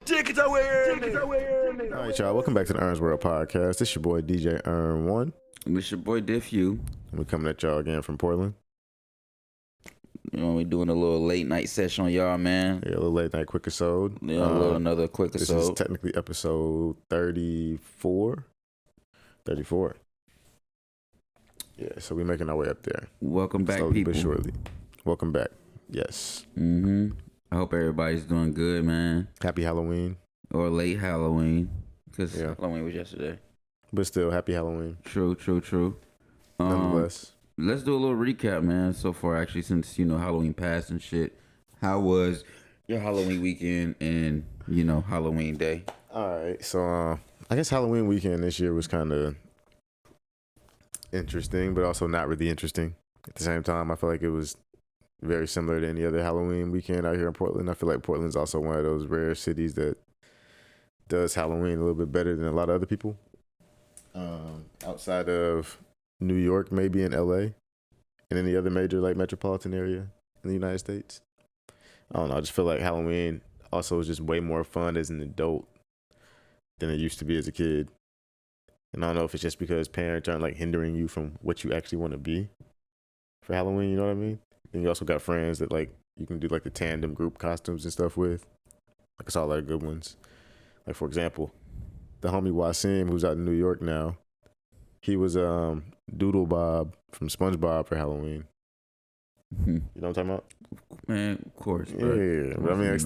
All right, y'all. Welcome back to the Ern's World Podcast. This your boy DJ Ern1. And it's your boy Diff Hue. And we're coming at y'all again from Portland. You know, we doing a little late night session on y'all, man. Yeah, a little late night Quick-I-Sode. Yeah, another Quick-I-Sode. This is technically episode 34. 34. Yeah, so we're making our way up there. Welcome back, slowly people. but surely. Welcome back. Yes. I hope everybody's doing good, man. Happy Halloween. Or late Halloween, because Halloween was yesterday. But still, happy Halloween. True. Nonetheless. Let's do a little recap, man. So far, actually, since, Halloween passed and shit. How was your Halloween weekend and, Halloween day? All right. So, I guess Halloween weekend this year was kind of interesting, but also not really interesting. At the same time, I feel like it was very similar to any other Halloween weekend out here in Portland. I feel like Portland's also one of those rare cities that does Halloween a little bit better than a lot of other people. Outside of New York, maybe in LA, and any other major like metropolitan area in the United States. I don't know. I just feel like Halloween also is just way more fun as an adult than it used to be as a kid. And I don't know if it's just because parents aren't like hindering you from what you actually want to be for Halloween. You know what I mean? And you also got friends that like you can do like the tandem group costumes and stuff with. Like it's all like good ones. Like for example, the homie Wasim, who's out in New York now, he was Doodle Bob from SpongeBob for Halloween. You know what I'm talking about? Man, of course. Yeah, but I mean, like,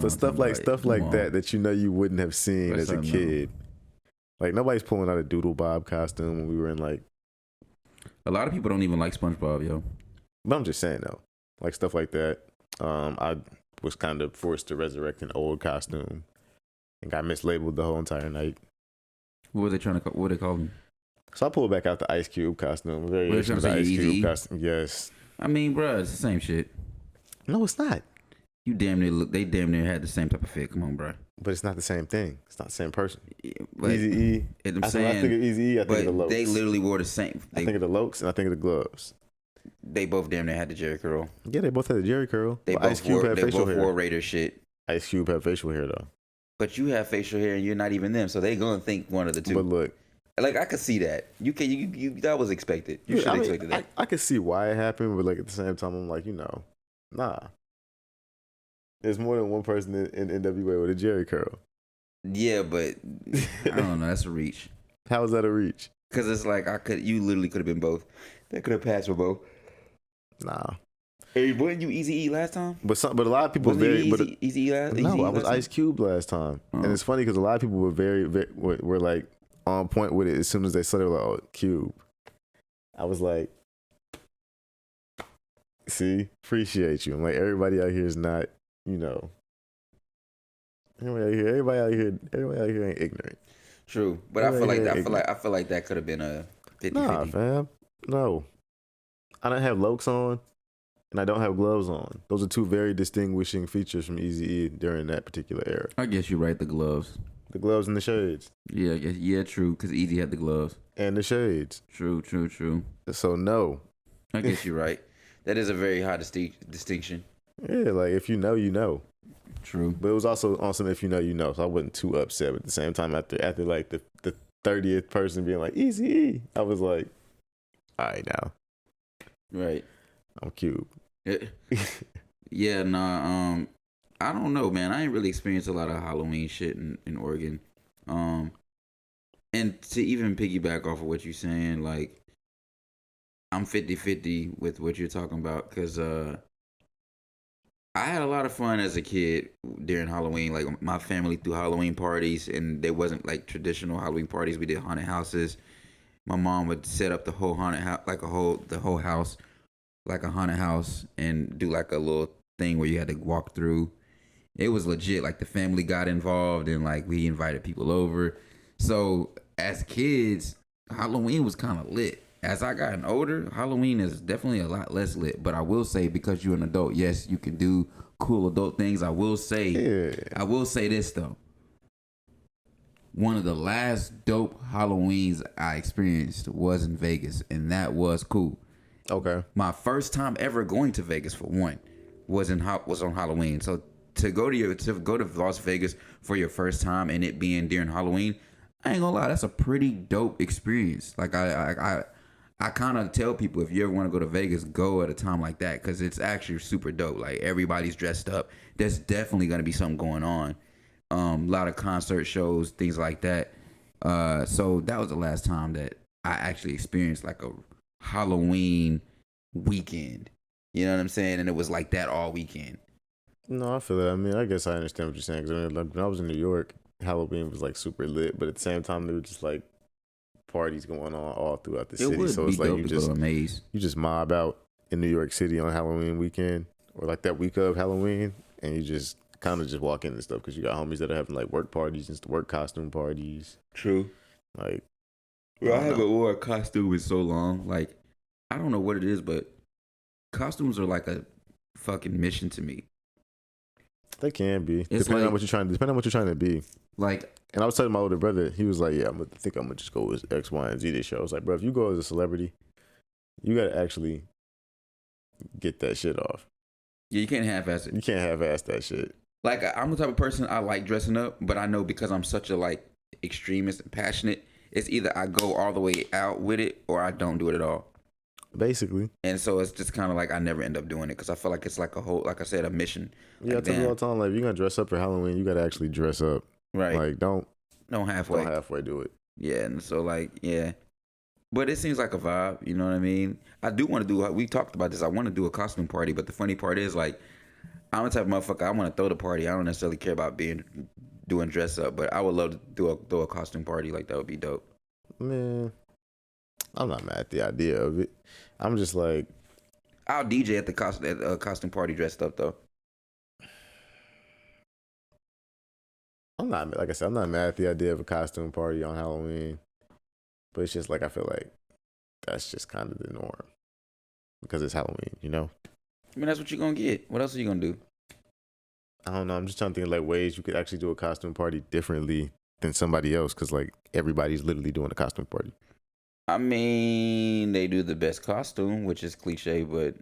stuff like that you wouldn't have seen as a kid. Like nobody's pulling out a Doodle Bob costume when we were in like. A lot of people don't even like SpongeBob, yo. But I'm just saying though, like stuff like that. I was kind of forced to resurrect an old costume, and got mislabeled the whole entire night. What were they trying to call? What they called him? So I pulled back out the Ice Cube costume. Variation of the Ice Cube costume. Yes. I mean, bro, it's the same shit. No, it's not. They damn near had the same type of fit. Come on, bro. But it's not the same thing. It's not the same person. But Eazy-E. I think of Eazy-E, I think of the Lokes. They literally wore the same. I think of the Lokes and I think of the gloves. They both damn near had the Jerry curl. Yeah, they both had the Jerry curl. They both wore Raider shit. Ice Cube had facial hair though. But you have facial hair and you're not even them, so they gonna think one of the two. But look, like I could see that. You that was expected. You should have expected that. I could see why it happened, but like at the same time, I'm like, nah. There's more than one person in NWA with a Jerry curl. Yeah, but I don't know. That's a reach. How is that a reach? Because it's like you literally could have been both. That could have passed for both. Nah. Hey, wasn't you Eazy-E last time? But a lot of people Eazy-E last. No, I was Ice Cube last time, and it's funny because a lot of people were were like on point with it as soon as they said it. Like, oh, Cube. I was like, see, appreciate you. I'm like, everybody out here is not, everybody out here ain't ignorant. True, but I feel like that could have been a 50-50. Nah, fam, no. I don't have Lokes on, and I don't have gloves on. Those are two very distinguishing features from Eazy-E during that particular era. I guess you're right. The gloves and the shades. Yeah, I guess, yeah, true. Because Eazy had the gloves and the shades. True. So no, I guess you're right. That is a very high distinction. Yeah, like if you know, you know. True. But it was also awesome if you know, you know. So I wasn't too upset. But at the same time, after like the 30th person being like Eazy-E, I was like, all right now. Right. I'm Cube. Yeah, nah, I don't know, man. I ain't really experienced a lot of Halloween shit in Oregon. And to even piggyback off of what you're saying, like, I'm 50-50 with what you're talking about, because I had a lot of fun as a kid during Halloween. Like, my family threw Halloween parties, and they wasn't like traditional Halloween parties. We did haunted houses. My mom would set up the whole haunted house, the whole house, like a haunted house, and do like a little thing where you had to walk through. It was legit. Like the family got involved, and like we invited people over. So as kids, Halloween was kind of lit. As I gotten older, Halloween is definitely a lot less lit. But I will say, because you're an adult, yes, you can do cool adult things. I will say this though. One of the last dope Halloweens I experienced was in Vegas, and that was cool. Okay. My first time ever going to Vegas, for one, was on Halloween. So to go to Las Vegas for your first time and it being during Halloween, I ain't gonna lie, that's a pretty dope experience. Like I kind of tell people, if you ever want to go to Vegas, go at a time like that because it's actually super dope. Like everybody's dressed up. There's definitely gonna be something going on. A lot of concert shows, things like that. So that was the last time that I actually experienced like a Halloween weekend. You know what I'm saying? And it was like that all weekend. No, I feel that. I mean, I guess I understand what you're saying. Because when I was in New York, Halloween was like super lit, but at the same time, there were just like parties going on all throughout the city. So it's like you just mob out in New York City on Halloween weekend or like that week of Halloween, and you just kind of just walk into stuff because you got homies that are having like work parties and work costume parties. True. Like, I haven't worn a costume in so long. Like, I don't know what it is, but costumes are like a fucking mission to me. They can be depending on what you're trying to be. Like, and I was telling my older brother, he was like, "Yeah, I'm gonna just go with X, Y, and Z this year." I was like, "Bro, if you go as a celebrity, you gotta actually get that shit off. Yeah, you can't half-ass it. You can't half-ass that shit." Like, I'm the type of person, I like dressing up, but I know because I'm such a like extremist and passionate, it's either I go all the way out with it or I don't do it at all. Basically. And so it's just kind of like I never end up doing it because I feel like it's like a whole, like I said, a mission. Yeah, like, I tell you all the time, like, if you're gonna dress up for Halloween, you gotta actually dress up. Right. Like, don't halfway do it. Yeah, and so like, yeah. But it seems like a vibe, you know what I mean? I do want to do, we talked about this, I want to do a costume party, but the funny part is, like, I'm the type of motherfucker, I want to throw the party. I don't necessarily care about doing dress up, but I would love to throw a costume party. Like, that would be dope. Man, I'm not mad at the idea of it. I'm just like, I'll DJ at the costume party dressed up, though. I'm not, like I said, I'm not mad at the idea of a costume party on Halloween. But it's just like, I feel like that's just kind of the norm. Because it's Halloween, you know? I mean, that's what you're going to get. What else are you going to do? I don't know. I'm just trying to think of like ways you could actually do a costume party differently than somebody else. Because like everybody's literally doing a costume party. I mean, they do the best costume, which is cliche, but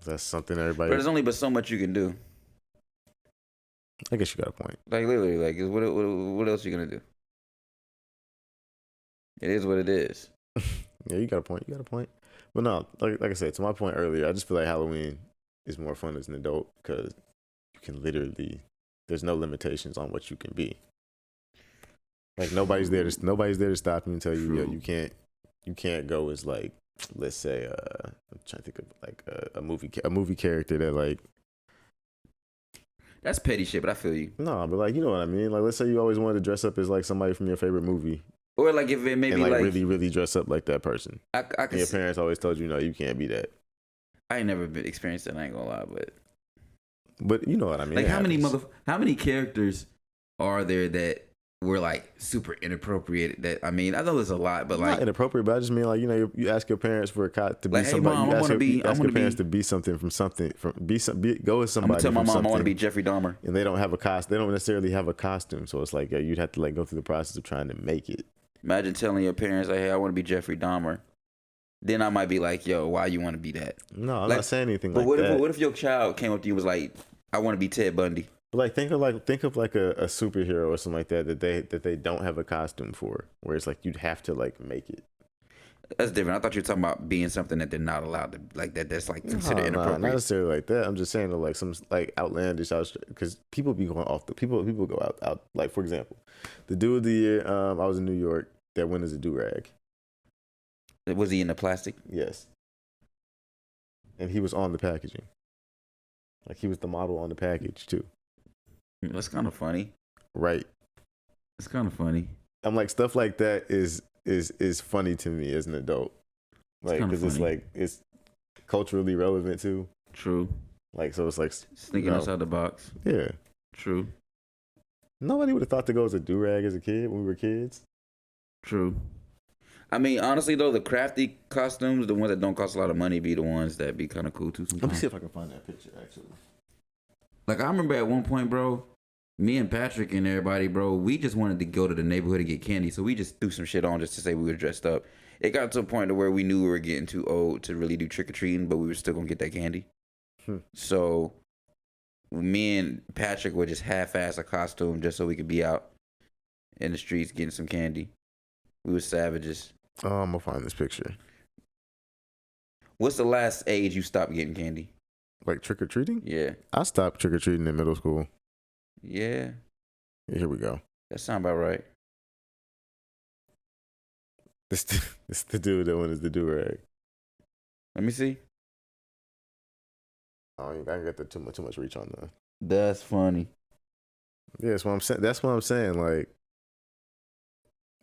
that's something everybody. But there's only but so much you can do. I guess you got a point. Like literally, like what else are you gonna do? It is what it is. Yeah, you got a point. But no, like I said, to my point earlier, I just feel like Halloween is more fun as an adult because you can literally, there's no limitations on what you can be. Like nobody's there to stop you and tell you, yo, you can't go as like, let's say, I'm trying to think of like a movie character that like. That's petty shit, but I feel you. No, but like, you know what I mean? Like, let's say you always wanted to dress up as like somebody from your favorite movie. Or like if it maybe and like really, really dress up like that person. I and your parents always told you, no, you can't be that. I ain't never been experienced that, I ain't gonna lie, but you know what I mean? Like how many characters are there that were like super inappropriate? That I mean, I know there's a lot, but like not inappropriate. But I just mean like, you know, you ask your parents for to be like, somebody. Hey, Mom, you ask your parents to be something from something. Go as somebody. I'm gonna tell my mom I want to be Jeffrey Dahmer, and they don't have a costume. They don't necessarily have a costume, so it's like you'd have to like go through the process of trying to make it. Imagine telling your parents like, "Hey, I want to be Jeffrey Dahmer." Then I might be like, "Yo, why you want to be that?" No, I'm not saying anything but like that. But what if your child came up to you and was like, "I want to be Ted Bundy"? But like think of like a superhero or something like that they don't have a costume for, where it's like you'd have to like make it. That's different. I thought you were talking about being something that they're not allowed to like that's like considered inappropriate. Not necessarily like that. I'm just saying that like some like outlandish because people be going off the people go out like, for example, the dude of the year I was in New York that went as a do-rag. Was he in the plastic? Yes. And he was on the packaging. Like he was the model on the package too. That's kind of funny. Right. It's kind of funny. I'm like, stuff like that is funny to me as an adult. Like, because it's like, it's culturally relevant too. True. Like, so it's like thinking outside the box. Yeah. True. Nobody would have thought to go as a do-rag as a kid when we were kids. True. I mean, honestly though, the crafty costumes, the ones that don't cost a lot of money, be the ones that be kind of cool too sometimes. Let me see if I can find that picture actually. Like I remember at one point, bro, me and Patrick and everybody, bro, we just wanted to go to the neighborhood to get candy, so we just threw some shit on just to say we were dressed up. It got to a point to where we knew we were getting too old to really do trick or treating, but we were still gonna get that candy. So me and Patrick would just half-ass a costume just so we could be out in the streets getting some candy. We were savages. Oh, I'm gonna find this picture. What's the last age you stopped getting candy? Like trick or treating? Yeah. I stopped trick or treating in middle school. Yeah. Here we go. That sound about right. This the dude that one is the do-rag. Let me see. I can get too much reach on that. That's funny. Yeah, that's what I'm saying. That's what I'm saying. Like,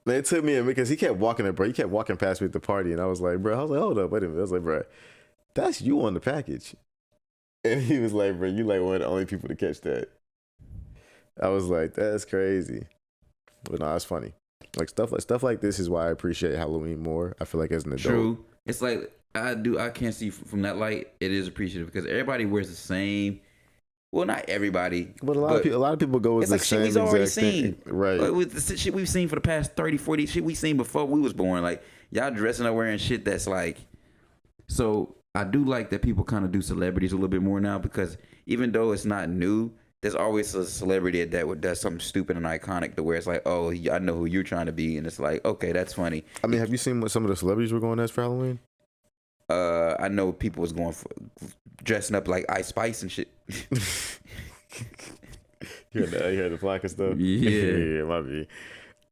it took me because he kept walking it, bro. He kept walking past me at the party, and I was like, bro. I was like, hold up, wait a minute. I was like, bro, that's you on the package. And he was like, bro, you like one of the only people to catch that. I was like, that's crazy. But no, it's funny. Like stuff like this is why I appreciate Halloween more. I feel like as an adult. True. It's like I can't see from that light. It is appreciative because everybody wears the same. Well, not everybody, but a lot of people go with it's the like same shit we've already exact thing. seen. Right. Like with the shit we've seen for the past 30, 40, shit we've seen before we was born. Like y'all dressing up wearing shit that's like. So I do like that people kind of do celebrities a little bit more now because even though it's not new, there's always a celebrity that does something stupid and iconic to where it's like, oh, I know who you're trying to be, and it's like, okay, that's funny. I mean, have you seen what some of the celebrities were going as for Halloween? I know people was going for dressing up like Ice Spice and shit. You heard the plaque and stuff? Yeah. Yeah, might be.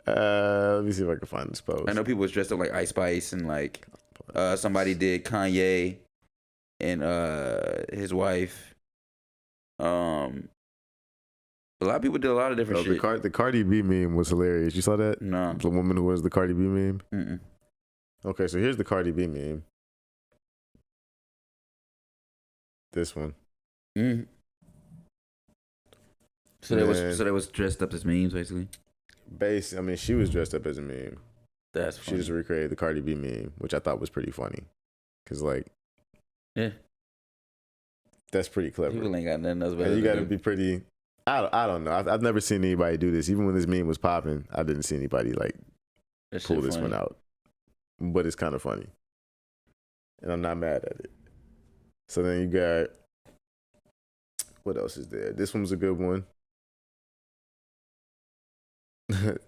Let me see if I can find this post. I know people was dressed up like Ice Spice and like somebody did Kanye and his wife. A lot of people did a lot of different shit. The Cardi B meme was hilarious. You saw that? No. The woman who was the Cardi B meme? Mm-mm. Okay, so here's the Cardi B meme. This one. Mm-hmm. So they was dressed up as memes, basically. I mean, she was dressed up as a meme. That's funny. She just recreated the Cardi B meme, which I thought was pretty funny. Cause like, yeah, that's pretty clever. People ain't got nothing else better. And you got to be pretty. I don't know. I've never seen anybody do this. Even when this meme was popping, I didn't see anybody like pull this one out. But it's kind of funny, and I'm not mad at it. So then you got, what else is there? This one was a good one. The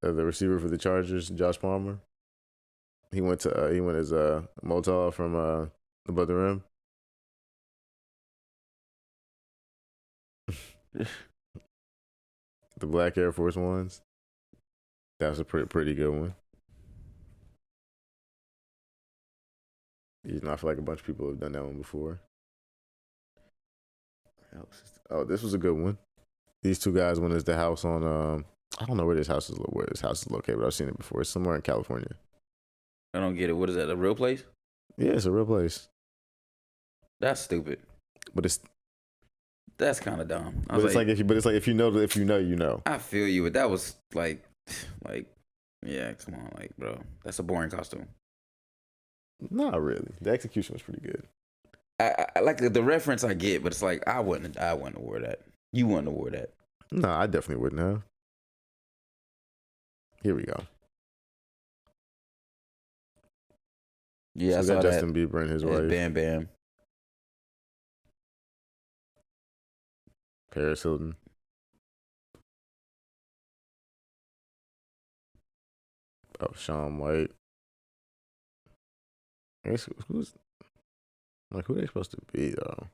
receiver for the Chargers, Josh Palmer. He went as Motal from Above the Rim. The black Air Force Ones. That was a pretty good one. You know, I feel like a bunch of people have done that one before. Oh, this was a good one. These two guys went as the house on I don't know where this house is located, but I've seen it before. It's somewhere in California. I don't get it. What is that? A real place? Yeah, it's a real place. That's stupid. But that's kind of dumb. It's like if you know, you know. I feel you, but that was like, yeah, come on, like, bro, that's a boring costume. Not really. The execution was pretty good. I like the reference I get, but it's like I wouldn't have wore that. You wouldn't have wore that. No, I definitely wouldn't have. Here we go. Yeah, so I saw Justin Bieber and his wife. Bam Bam. Paris Hilton. Oh, Shaun White. Who they supposed to be though?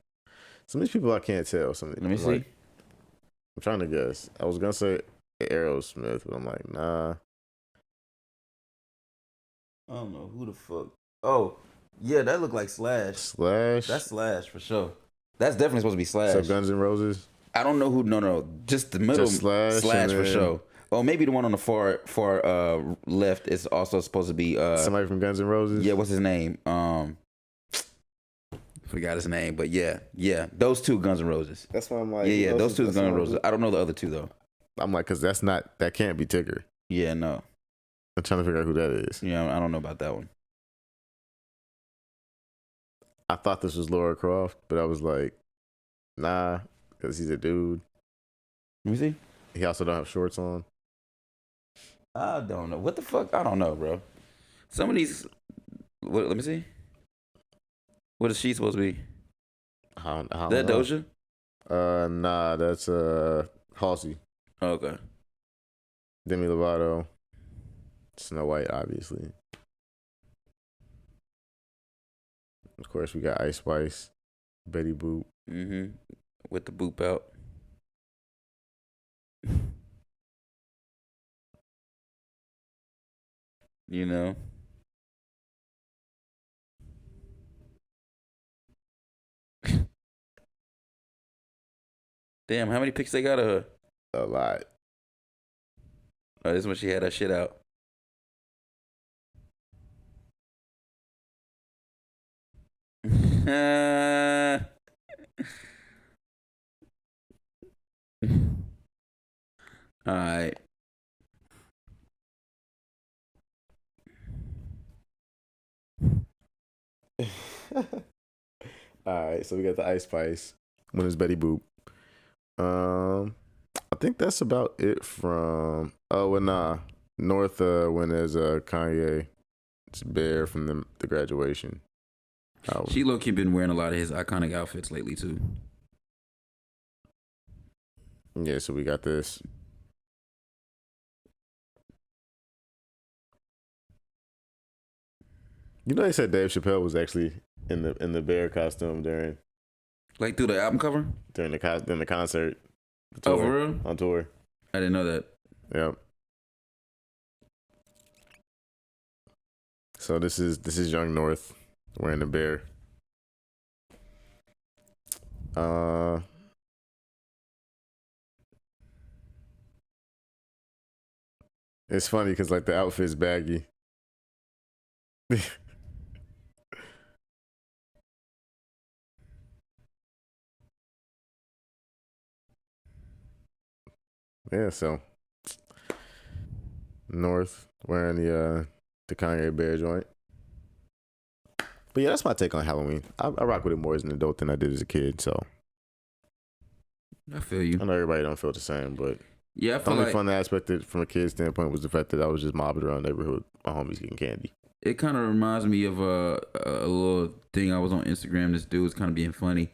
Some of these people I can't tell. Let me see. I'm trying to guess. I was gonna say Aerosmith, but I'm like, nah. I don't know who the fuck. Oh, yeah, that looked like Slash. Slash. That's Slash for sure. That's definitely supposed to be Slash. So Guns N' Roses. I don't know who. No, just the middle. Just Slash for sure. Oh, maybe the one on the far left is also supposed to be somebody from Guns N' Roses. Yeah, what's his name? Forgot his name, but yeah, those two Guns N' Roses. That's why I'm like, yeah, those two Guns N' Roses. I don't know the other two though. I'm like, cause that can't be Tigger. Yeah, no. I'm trying to figure out who that is. Yeah, I don't know about that one. I thought this was Laura Croft, but I was like, nah, because he's a dude. Let me see. He also don't have shorts on. I don't know. What the fuck? I don't know, bro. Some of these. Let me see. What is she supposed to be? That Doja? Nah, that's Halsey, Okay. Demi Lovato, Snow White, obviously. Of course, we got Ice Spice, Betty Boop. Mm-hmm. With the boop out. You know. Damn, how many pics they got of her? A lot. Oh, this is when she had that shit out. All right. All right, so we got the Ice Spice. When is Betty Boop? I think that's about it from. Oh, well, nah. North, when there's Kanye. It's Bear from the graduation album. She low key been wearing a lot of his iconic outfits lately too. Yeah, so we got this. You know, they said Dave Chappelle was actually in the bear costume Like through the album cover? during the concert. The Oh, tour, for real? on tour. I didn't know that. Yep. So this is Young North wearing the bear. It's funny because like the outfit's baggy. Yeah, so North wearing the Kanye Bear joint. But yeah, that's my take on Halloween. I rock with it more as an adult than I did as a kid. So I feel you. I know everybody don't feel the same, but Yeah, I the feel only like fun aspect from a kid's standpoint was the fact that I was just mobbing around the neighborhood, my homies getting candy. it kind of reminds me of a little thing I was on Instagram. This dude was kind of being funny,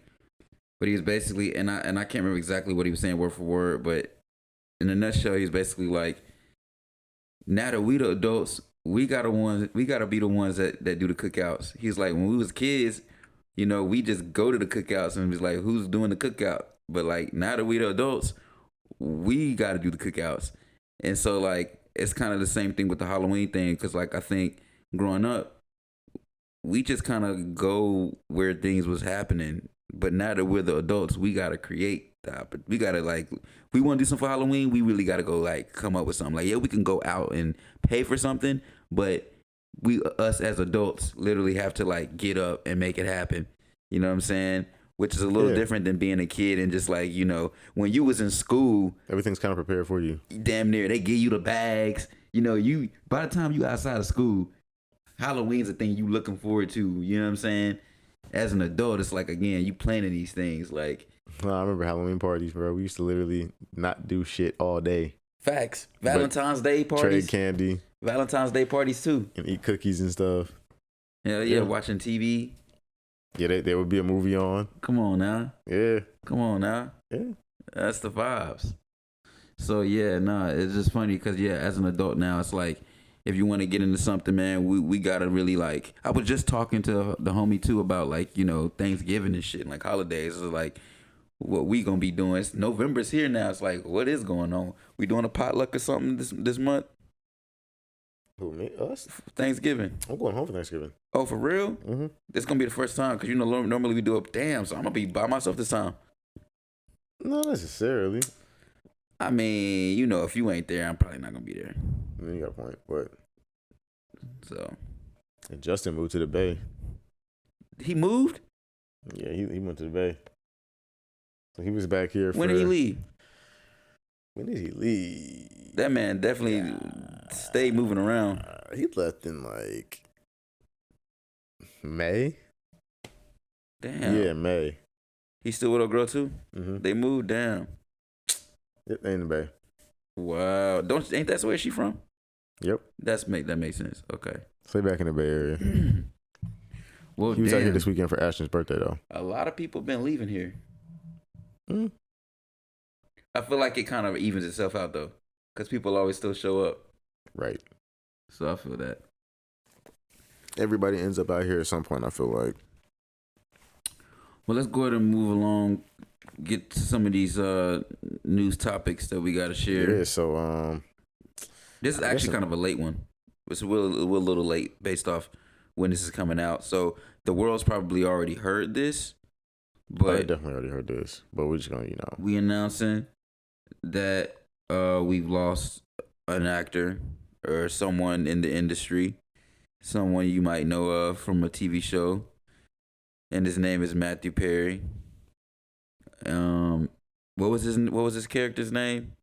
but he was basically, and I can't remember exactly what he was saying word for word, but in a nutshell, he was basically like, now that we the adults, we gotta be the ones that do the cookouts. He's like, when we was kids, you know, we just go to the cookouts and was like, who's doing the cookout? But like now that we the adults, we got to do the cookouts. And so like it's kind of the same thing with the Halloween thing, because like I think growing up, we just kind of go where things was happening. But now that we're the adults, we got to create we got to like, we want to do something for Halloween, we really got to go like come up with something. Like, yeah, we can go out and pay for something, but us as adults literally have to like get up and make it happen. You know what I'm saying? Which is a little different than being a kid and just like, you know, when you was in school, everything's kind of prepared for you. Damn near, they give you the bags. You know, you by the time you outside of school, Halloween's a thing you looking forward to. You know what I'm saying? As an adult, it's like, again, you planning these things. Like, I remember Halloween parties, bro. We used to literally not do shit all day. Facts. Valentine's Day parties. Trade candy. Valentine's Day parties too. And eat cookies and stuff. Hell yeah, watching TV. Yeah, there would be a movie on. Come on now. Yeah. Come on now. Yeah. That's the vibes. So yeah, nah, it's just funny because yeah, as an adult now, it's like if you want to get into something, man, we gotta really like. I was just talking to the homie too about like, you know, Thanksgiving and shit, and like holidays. It's like what we gonna be doing. It's November's here now. It's like, what is going on? We doing a potluck or something this month? Who, me? Us? Thanksgiving. I'm going home for Thanksgiving. Oh, for real? Mm-hmm. This gonna be the first time because you know normally we do a damn. So I'm gonna be by myself this time. Not necessarily. I mean, you know, if you ain't there, I'm probably not gonna be there. I mean, you got a point. But so, and Justin moved to the Bay. He moved? Yeah, he went to the Bay. So he was back here. When did he leave? When did he leave? That man definitely stayed moving around. He left in like May. Damn. Yeah, May. He still with a girl too? Mm-hmm. They moved down. Yep, they in the Bay. Wow. Ain't that where she from? Yep. That makes sense. Okay. Stay back in the Bay Area. Well, he was out here this weekend for Ashton's birthday though. A lot of people been leaving here. Mm. I feel like it kind of evens itself out though, because people always still show up. Right. So I feel that. Everybody ends up out here at some point, I feel like. Well, let's go ahead and move along. Get to some of these news topics that we got to share. Yeah, so This is actually kind of a late one. We're a little late based off when this is coming out. So the world's probably already heard this, but I definitely already heard this. But we're just gonna, we announcing that we've lost an actor or someone in the industry, someone you might know of from a TV show, and his name is Matthew Perry. What was his character's name?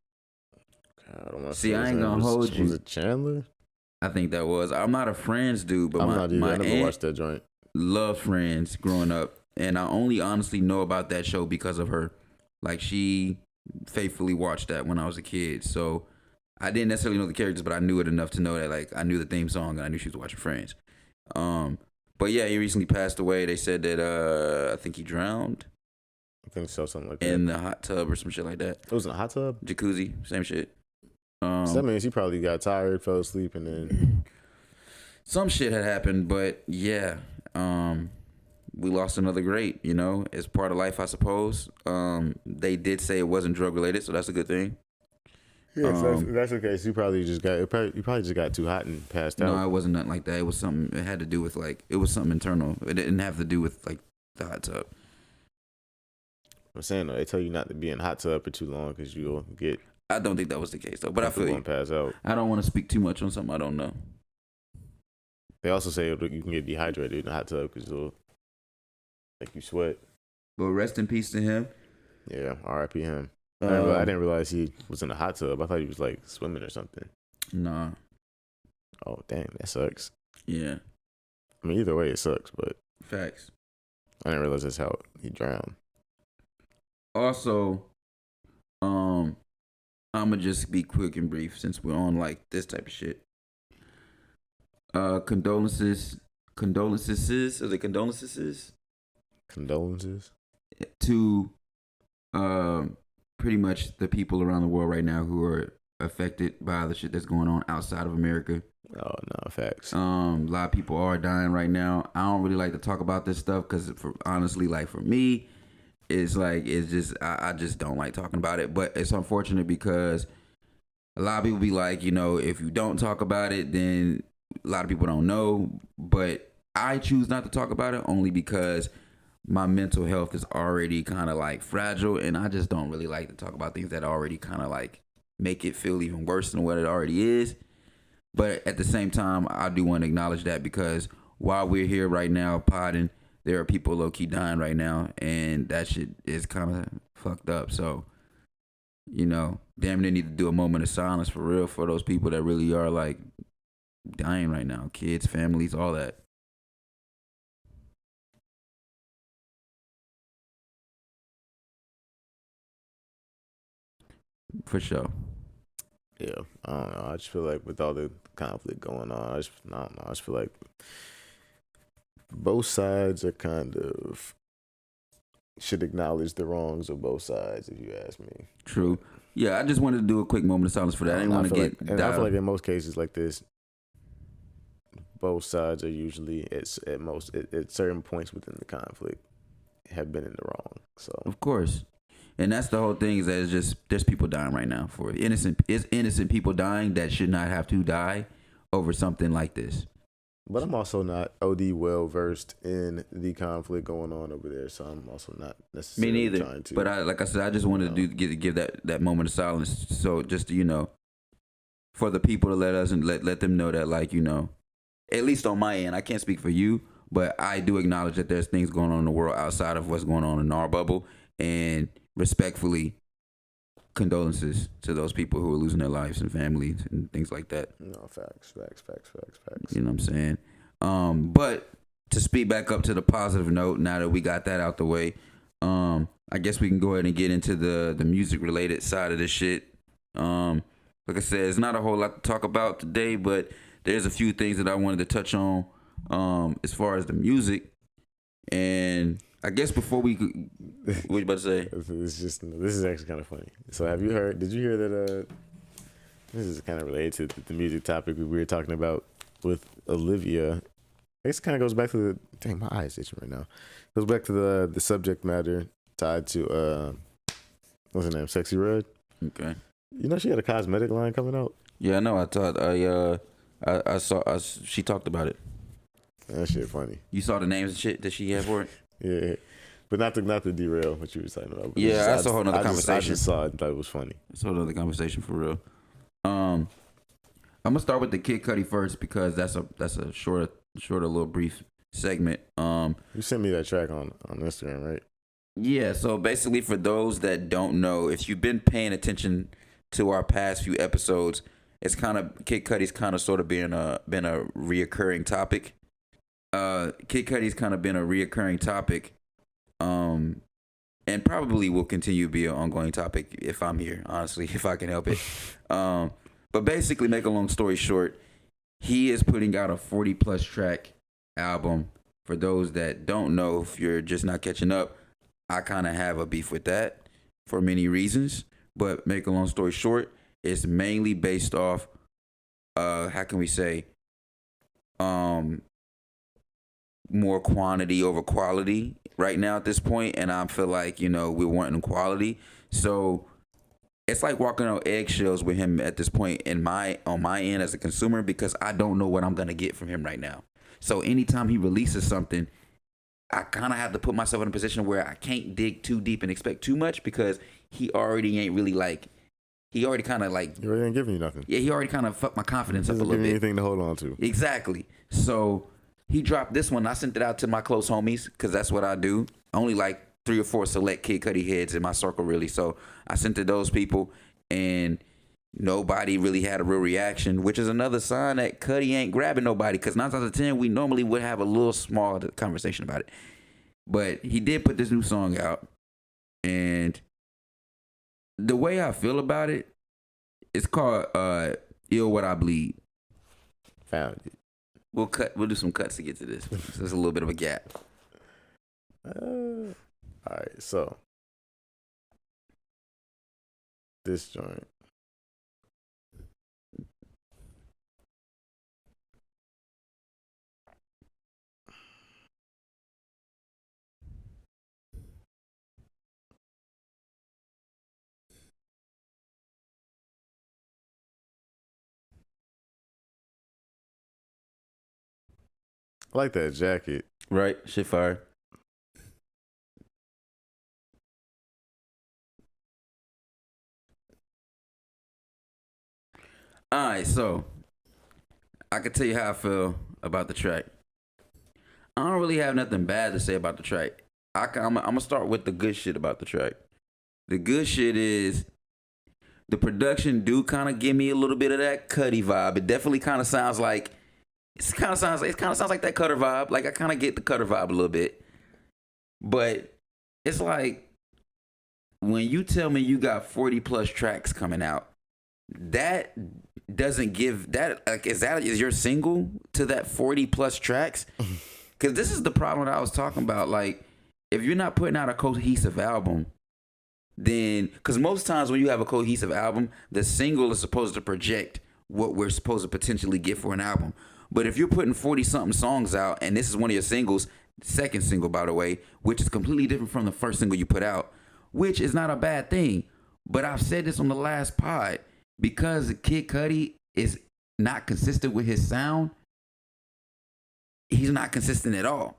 I don't want to See, I ain't gonna hold you. Was it Chandler? I think that was. I'm not a Friends dude, but I'm not either. my I never aunt watched that joint. loved Friends growing up, and I only honestly know about that show because of her. Like, she faithfully watched that when I was a kid, so I didn't necessarily know the characters, but I knew it enough to know that, like, I knew the theme song and I knew she was watching Friends. But yeah, he recently passed away. They said that I think he drowned. I think so, something like that. In the hot tub or some shit like that. It was in a hot tub? Jacuzzi, same shit. So that means he probably got tired, fell asleep, and then some shit had happened. But yeah, we lost another great. It's part of life, I suppose. They did say it wasn't drug related, so that's a good thing. Yeah, so that's okay. So you probably just got too hot and passed out. No, it wasn't nothing like that. It was something. It had to do with it was something internal. It didn't have to do with the hot tub. I'm saying though, they tell you not to be in hot tub for too long because you'll get. I don't think that was the case though, but I feel you. Pass out. I don't want to speak too much on something I don't know. They also say you can get dehydrated in the hot tub because it'll make you sweat. But rest in peace to him. Yeah, R.I.P. him. I didn't realize he was in a hot tub. I thought he was swimming or something. Nah. Oh damn, that sucks. Yeah. I mean, either way, it sucks. But facts. I didn't realize that's how he drowned. Also, I'ma just be quick and brief since we're on this type of shit. Condolences. Are they condolences? Condolences to pretty much the people around the world right now who are affected by the shit that's going on outside of America. Oh no, facts. A lot of people are dying right now. I don't really like to talk about this stuff because honestly, for me, it's just I just don't like talking about it. But it's unfortunate because a lot of people be like, if you don't talk about it, then a lot of people don't know. But I choose not to talk about it only because my mental health is already kind of fragile, and I just don't really like to talk about things that already kind of make it feel even worse than what it already is. But at the same time, I do want to acknowledge that because while we're here right now podding, there are people low-key dying right now, and that shit is kind of fucked up. So, damn, they need to do a moment of silence for real for those people that really are dying right now. Kids, families, all that. For sure. Yeah, I don't know. I just feel like with all the conflict going on, I don't know. I just feel like both sides are kind of should acknowledge the wrongs of both sides, if you ask me. True. Yeah, I just wanted to do a quick moment of silence for that. I didn't want to get. And I feel like in most cases like this, both sides are usually at certain points within the conflict have been in the wrong. So of course. And that's the whole thing is that it's just there's people dying right now for innocent people dying that should not have to die over something like this. But I'm also not OD well versed in the conflict going on over there, so I'm also not necessarily me neither. Trying to. But like I said, I just wanted to give that moment of silence. So just for the people to let them know that at least on my end, I can't speak for you, but I do acknowledge that there's things going on in the world outside of what's going on in our bubble, and respectfully, condolences to those people who are losing their lives and families and things like that. No, facts. You know what I'm saying? But to speed back up to the positive note, now that we got that out the way, I guess we can go ahead and get into the music related side of this shit. Like I said, it's not a whole lot to talk about today, but there's a few things that I wanted to touch on as far as the music. And I guess before we, what you about to say? It's just this is actually kind of funny. So have you heard? Did you hear that? This is kind of related to the music topic we were talking about with Olivia. I guess it kind of goes back to the dang, my eyes itching right now. Goes back to the subject matter tied to what's her name, Sexy Red. Okay. You know she had a cosmetic line coming out. Yeah, I know. I saw. She talked about it. That shit funny. You saw the names and shit that she had for it. Yeah, but not to derail what you were talking about. But Yeah, that's a whole nother conversation. I just saw it and thought it was funny. That's a whole nother conversation for real. I'm gonna start with the Kid Cudi first because that's a shorter little brief segment. You sent me that track on Instagram, right? Yeah. So basically, for those that don't know, if you've been paying attention to our past few episodes, it's kind of Kid Cudi's kind of sort of been a reoccurring topic. Kid Cudi's kind of been a reoccurring topic, and probably will continue to be an ongoing topic if I'm here, honestly, if I can help it. But basically, make a long story short, he is putting out a 40+ track album. For those that don't know, if you're just not catching up, I kind of have a beef with that for many reasons. But make a long story short, it's mainly based off, how can we say, more quantity over quality right now at this point, and I feel like we're wanting quality, so it's like walking on eggshells with him at this point on my end as a consumer, because I don't know what I'm gonna get from him right now. So anytime he releases something, I kind of have to put myself in a position where I can't dig too deep and expect too much, because he already ain't really he already kind of he already ain't giving you nothing. Yeah, he already kind of fucked my confidence up a little bit. Anything to hold on to. Exactly. So he dropped this one. I sent it out to my close homies because that's what I do. Only like 3 or 4 select Kid Cudi heads in my circle, really. So I sent to those people, and nobody really had a real reaction, which is another sign that Cudi ain't grabbing nobody, because 9 times out of 10, we normally would have a little small conversation about it. But he did put this new song out, and the way I feel about it, it's called Ill What I Bleed. Found it. We'll do some cuts to get to this. So there's a little bit of a gap. All right, so this joint. I like that jacket. Right? Shit fire. Alright, so I can tell you how I feel about the track. I don't really have nothing bad to say about the track. I'm gonna start with the good shit about the track. The good shit is the production do kind of give me a little bit of that Cudi vibe. It definitely kind of sounds like it kind of sounds like that Cutter vibe. Like I kind of get the Cutter vibe a little bit, but it's like when you tell me you got 40+ tracks coming out, that doesn't give that like is your single to that 40+ tracks? Because this is the problem that I was talking about. Like if you're not putting out a cohesive album, then because most times when you have a cohesive album, the single is supposed to project what we're supposed to potentially get for an album. But if you're putting 40-something songs out, and this is one of your singles, second single, by the way, which is completely different from the first single you put out, which is not a bad thing. But I've said this on the last pod, because Kid Cudi is not consistent with his sound, he's not consistent at all.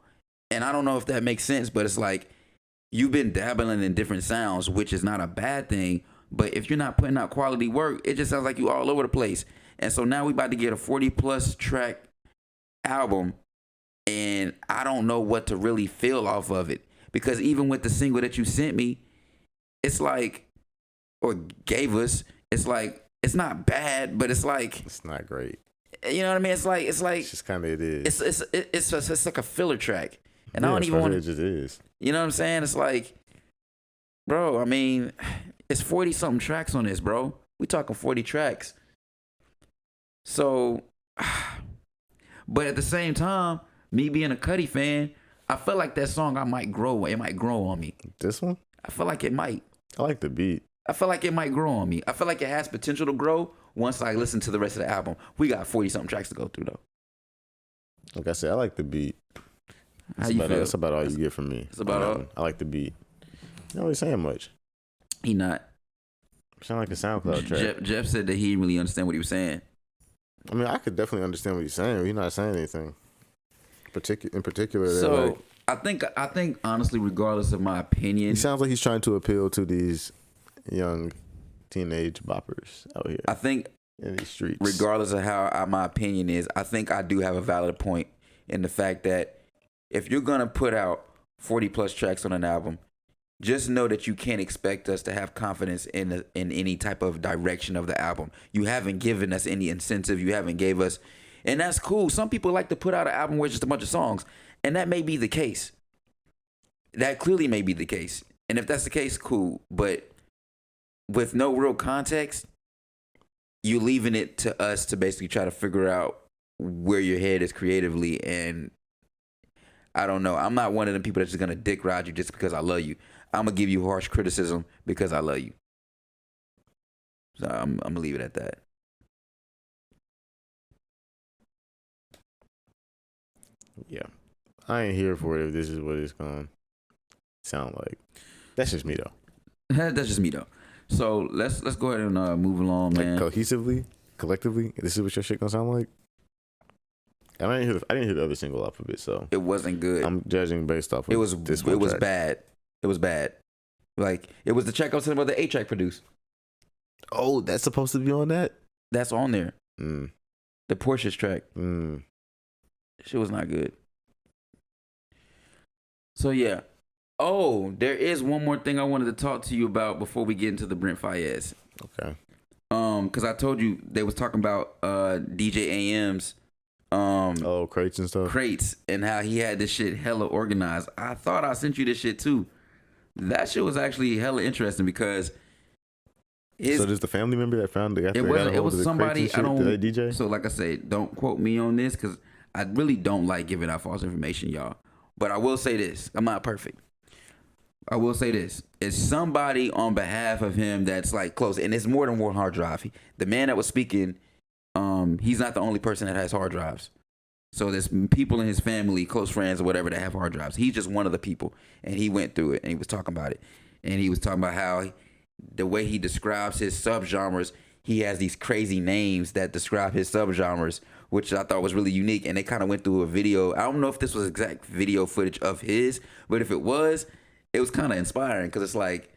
And I don't know if that makes sense, but it's like you've been dabbling in different sounds, which is not a bad thing. But if you're not putting out quality work, it just sounds like you all over the place. And so now we about to get a 40+ track album, and I don't know what to really feel off of it. Because even with the single that you sent me, it's like, or gave us, it's like, it's not bad, but it's like, it's not great. You know what I mean? It's like it's just kind of, it is. It's like a filler track. And yeah, I don't even want to. It just is. You know what I'm saying? It's like, bro, I mean, it's 40-something tracks on this, bro. We talking 40 tracks. So, but at the same time, me being a Cudi fan, I feel like that song I might grow. It might grow on me. This one? I feel like it might. I like the beat. I feel like it might grow on me. I feel like it has potential to grow once I listen to the rest of the album. We got 40-something tracks to go through, though. Like I said, I like the beat. How you feel? That's about all you get from me. That's about all? I like the beat. You're not really saying much. He not. Sound like a SoundCloud track. Jeff said that he didn't really understand what he was saying. I mean, I could definitely understand what he's saying, but he's not saying anything. In particular, So I think honestly, regardless of my opinion, he sounds like he's trying to appeal to these young teenage boppers out here. I think in these streets, regardless of how my opinion is, I think I do have a valid point in the fact that if you're gonna put out 40+ tracks on an album, just know that you can't expect us to have confidence in any type of direction of the album. You haven't given us any incentive. You haven't gave us, and that's cool. Some people like to put out an album where it's just a bunch of songs, and that may be the case. That clearly may be the case. And if that's the case, cool. But with no real context, you leaving it to us to basically try to figure out where your head is creatively. And I don't know. I'm not one of them people that's just going to dick ride you just because I love you. I'm going to give you harsh criticism because I love you. So I'm going to leave it at that. Yeah. I ain't here for it if this is what it's going to sound like. That's just me, though. That's just me, though. So let's go ahead and move along, man. Like cohesively, collectively, this is what your shit going to sound like? I didn't hear the other single off of it, so it wasn't good. I'm judging based off of this one. It was bad. It was bad. Like, it was the track I was talking about the 8-track produced. Oh, that's supposed to be on that? That's on there. The Porsche's track. Shit was not good. So, yeah. Oh, there is one more thing I wanted to talk to you about before we get into the Brent Faiyaz. Okay. Because I told you they was talking about DJ AM's crates and stuff. Crates and how he had this shit hella organized. I thought I sent you this shit too. That shit was actually hella interesting because so there's the family member that found the it was somebody I don't did they DJ? So like I say, don't quote me on this because I really don't like giving out false information, y'all. But I will say this. I'm not perfect. I will say this. It's somebody on behalf of him that's like close. And it's more than one hard drive. The man that was speaking, he's not the only person that has hard drives. So there's people in his family, close friends or whatever, that have hard drives. He's just one of the people. And he went through it and he was talking about it. And he was talking about how the way he describes his subgenres, he has these crazy names that describe his subgenres, which I thought was really unique. And they kind of went through a video. I don't know if this was exact video footage of his, but if it was kind of inspiring because it's like,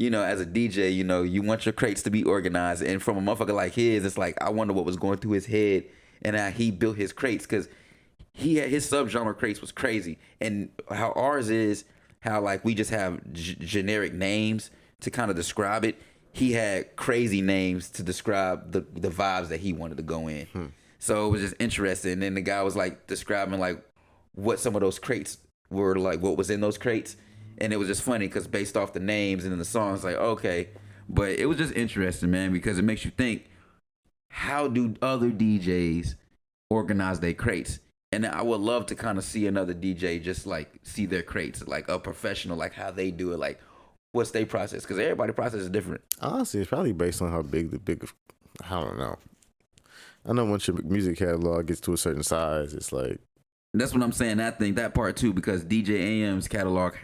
you know, as a DJ, you know, you want your crates to be organized. And from a motherfucker like his, it's like, I wonder what was going through his head and how he built his crates because his subgenre crates was crazy. And how ours is, how like we just have generic names to kind of describe it. He had crazy names to describe the vibes that he wanted to go in. So it was just interesting. And then the guy was like describing like what some of those crates were, like what was in those crates. And it was just funny because based off the names and then the songs, like, okay. But it was just interesting, man, because it makes you think, how do other DJs organize their crates? And I would love to kind of see another DJ just like see their crates, like a professional, like how they do it, like what's their process? Because everybody's process is different. Honestly, it's probably based on how big I don't know. I know once your music catalog gets to a certain size, it's like. That's what I'm saying. I think that part too, because DJ AM's catalog,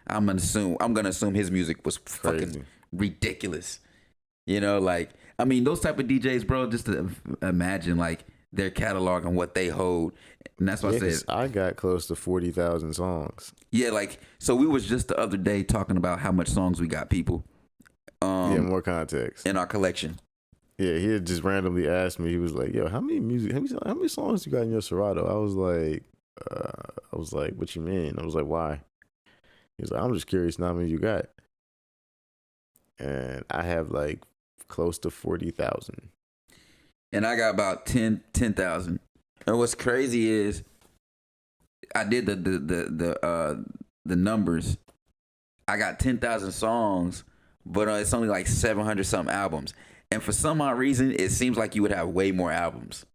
I'm gonna assume his music was crazy. Fucking ridiculous. You know, like, I mean, those type of DJs, bro, just to imagine like their catalog and what they hold. And that's what I said. I got close to 40,000 songs. Yeah, like, so we was just the other day talking about how much songs we got, people. More context. In our collection. Yeah, he had just randomly asked me, he was like, yo, how many songs you got in your Serato? I was like, what you mean? I was like, why? He was like, I'm just curious how many you got. And I have like close to 40,000. And I got about 10,000. And what's crazy is I did the numbers. I got 10,000 songs, but it's only like 700 something albums. And for some odd reason, it seems like you would have way more albums.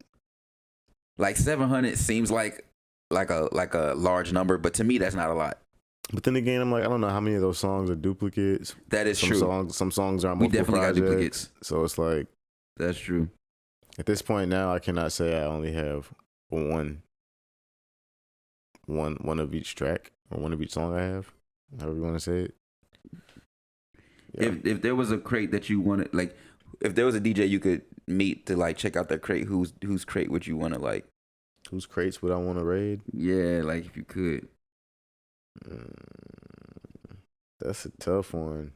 Like 700 seems like like a large number, but to me that's not a lot. But then again, I'm like, I don't know how many of those songs are duplicates. That is true. Some songs are on We multiple definitely got projects. duplicates. So it's like, That's true. at this point now, I cannot say I only have one of each track or one of each song I have. However you want to say it. Yeah. If there was a crate that you wanted, like, if there was a DJ you could meet to like check out that crate, whose crate would you want to like? Whose crates would I want to raid? Yeah, like if you could. That's a tough one.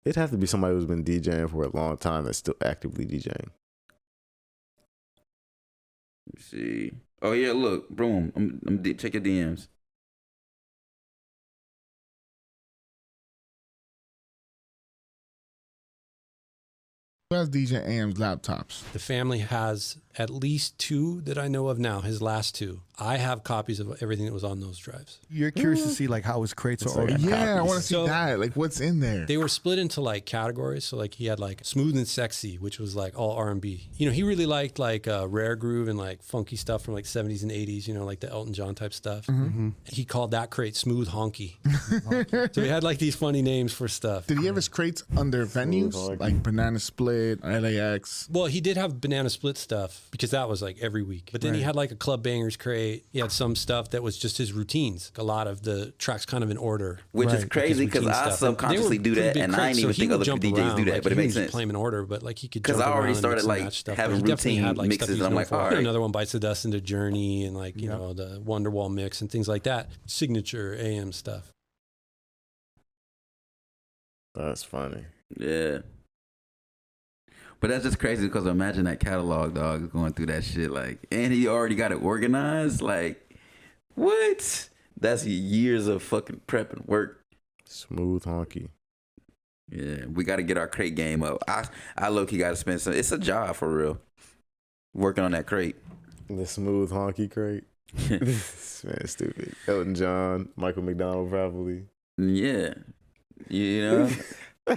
It'd have to be somebody who's been DJing for a long time that's still actively DJing. Let's see. Oh yeah, look, boom. I'm check your DMs. Who has DJ AM's laptops? The family has at least 2 that I know of now, his last 2. I have copies of everything that was on those drives. You're curious to see like how his crates It's are. like Yeah, I copies. want to see So- that. Like what's in there? They were split into like categories. So like he had like Smooth and Sexy, which was like all R&B. You know, he really liked like rare groove and like funky stuff from like 70s and 80s, you know, like the Elton John type stuff. He called that crate Smooth Honky. So he had like these funny names for stuff. Did he have his crates under venues Honky. like Banana Split, LAX? Well, he did have Banana Split stuff because that was like every week. But then he had like a Club Bangers crate. He had some stuff that was just his routines. A lot of the tracks kind of in order. Which is Right. crazy because routine I stuff. And they were subconsciously do pretty that, big and I crates, didn't even so he think would other jump DJs around. do that, Like, but it he makes wouldn't sense. play them in order, but like he could 'Cause jump I already around and started, mix and like, match stuff. having But he definitely routine had, like, mixes, stuff he's and I'm known like, for. all You know, right. Another One Bites the Dust into Journey and like, you know, the Wonderwall mix and things like that. Signature AM stuff. That's funny. Yeah. But that's just crazy because imagine that catalog, dog, going through that shit. Like, and he already got it organized. Like, what? That's years of fucking prep and work. Smooth Honky. Yeah, we got to get our crate game up. I low-key got to spend some. It's a job for real. Working on that crate. The Smooth Honky crate. This man is stupid. Elton John, Michael McDonald probably. Yeah. You know?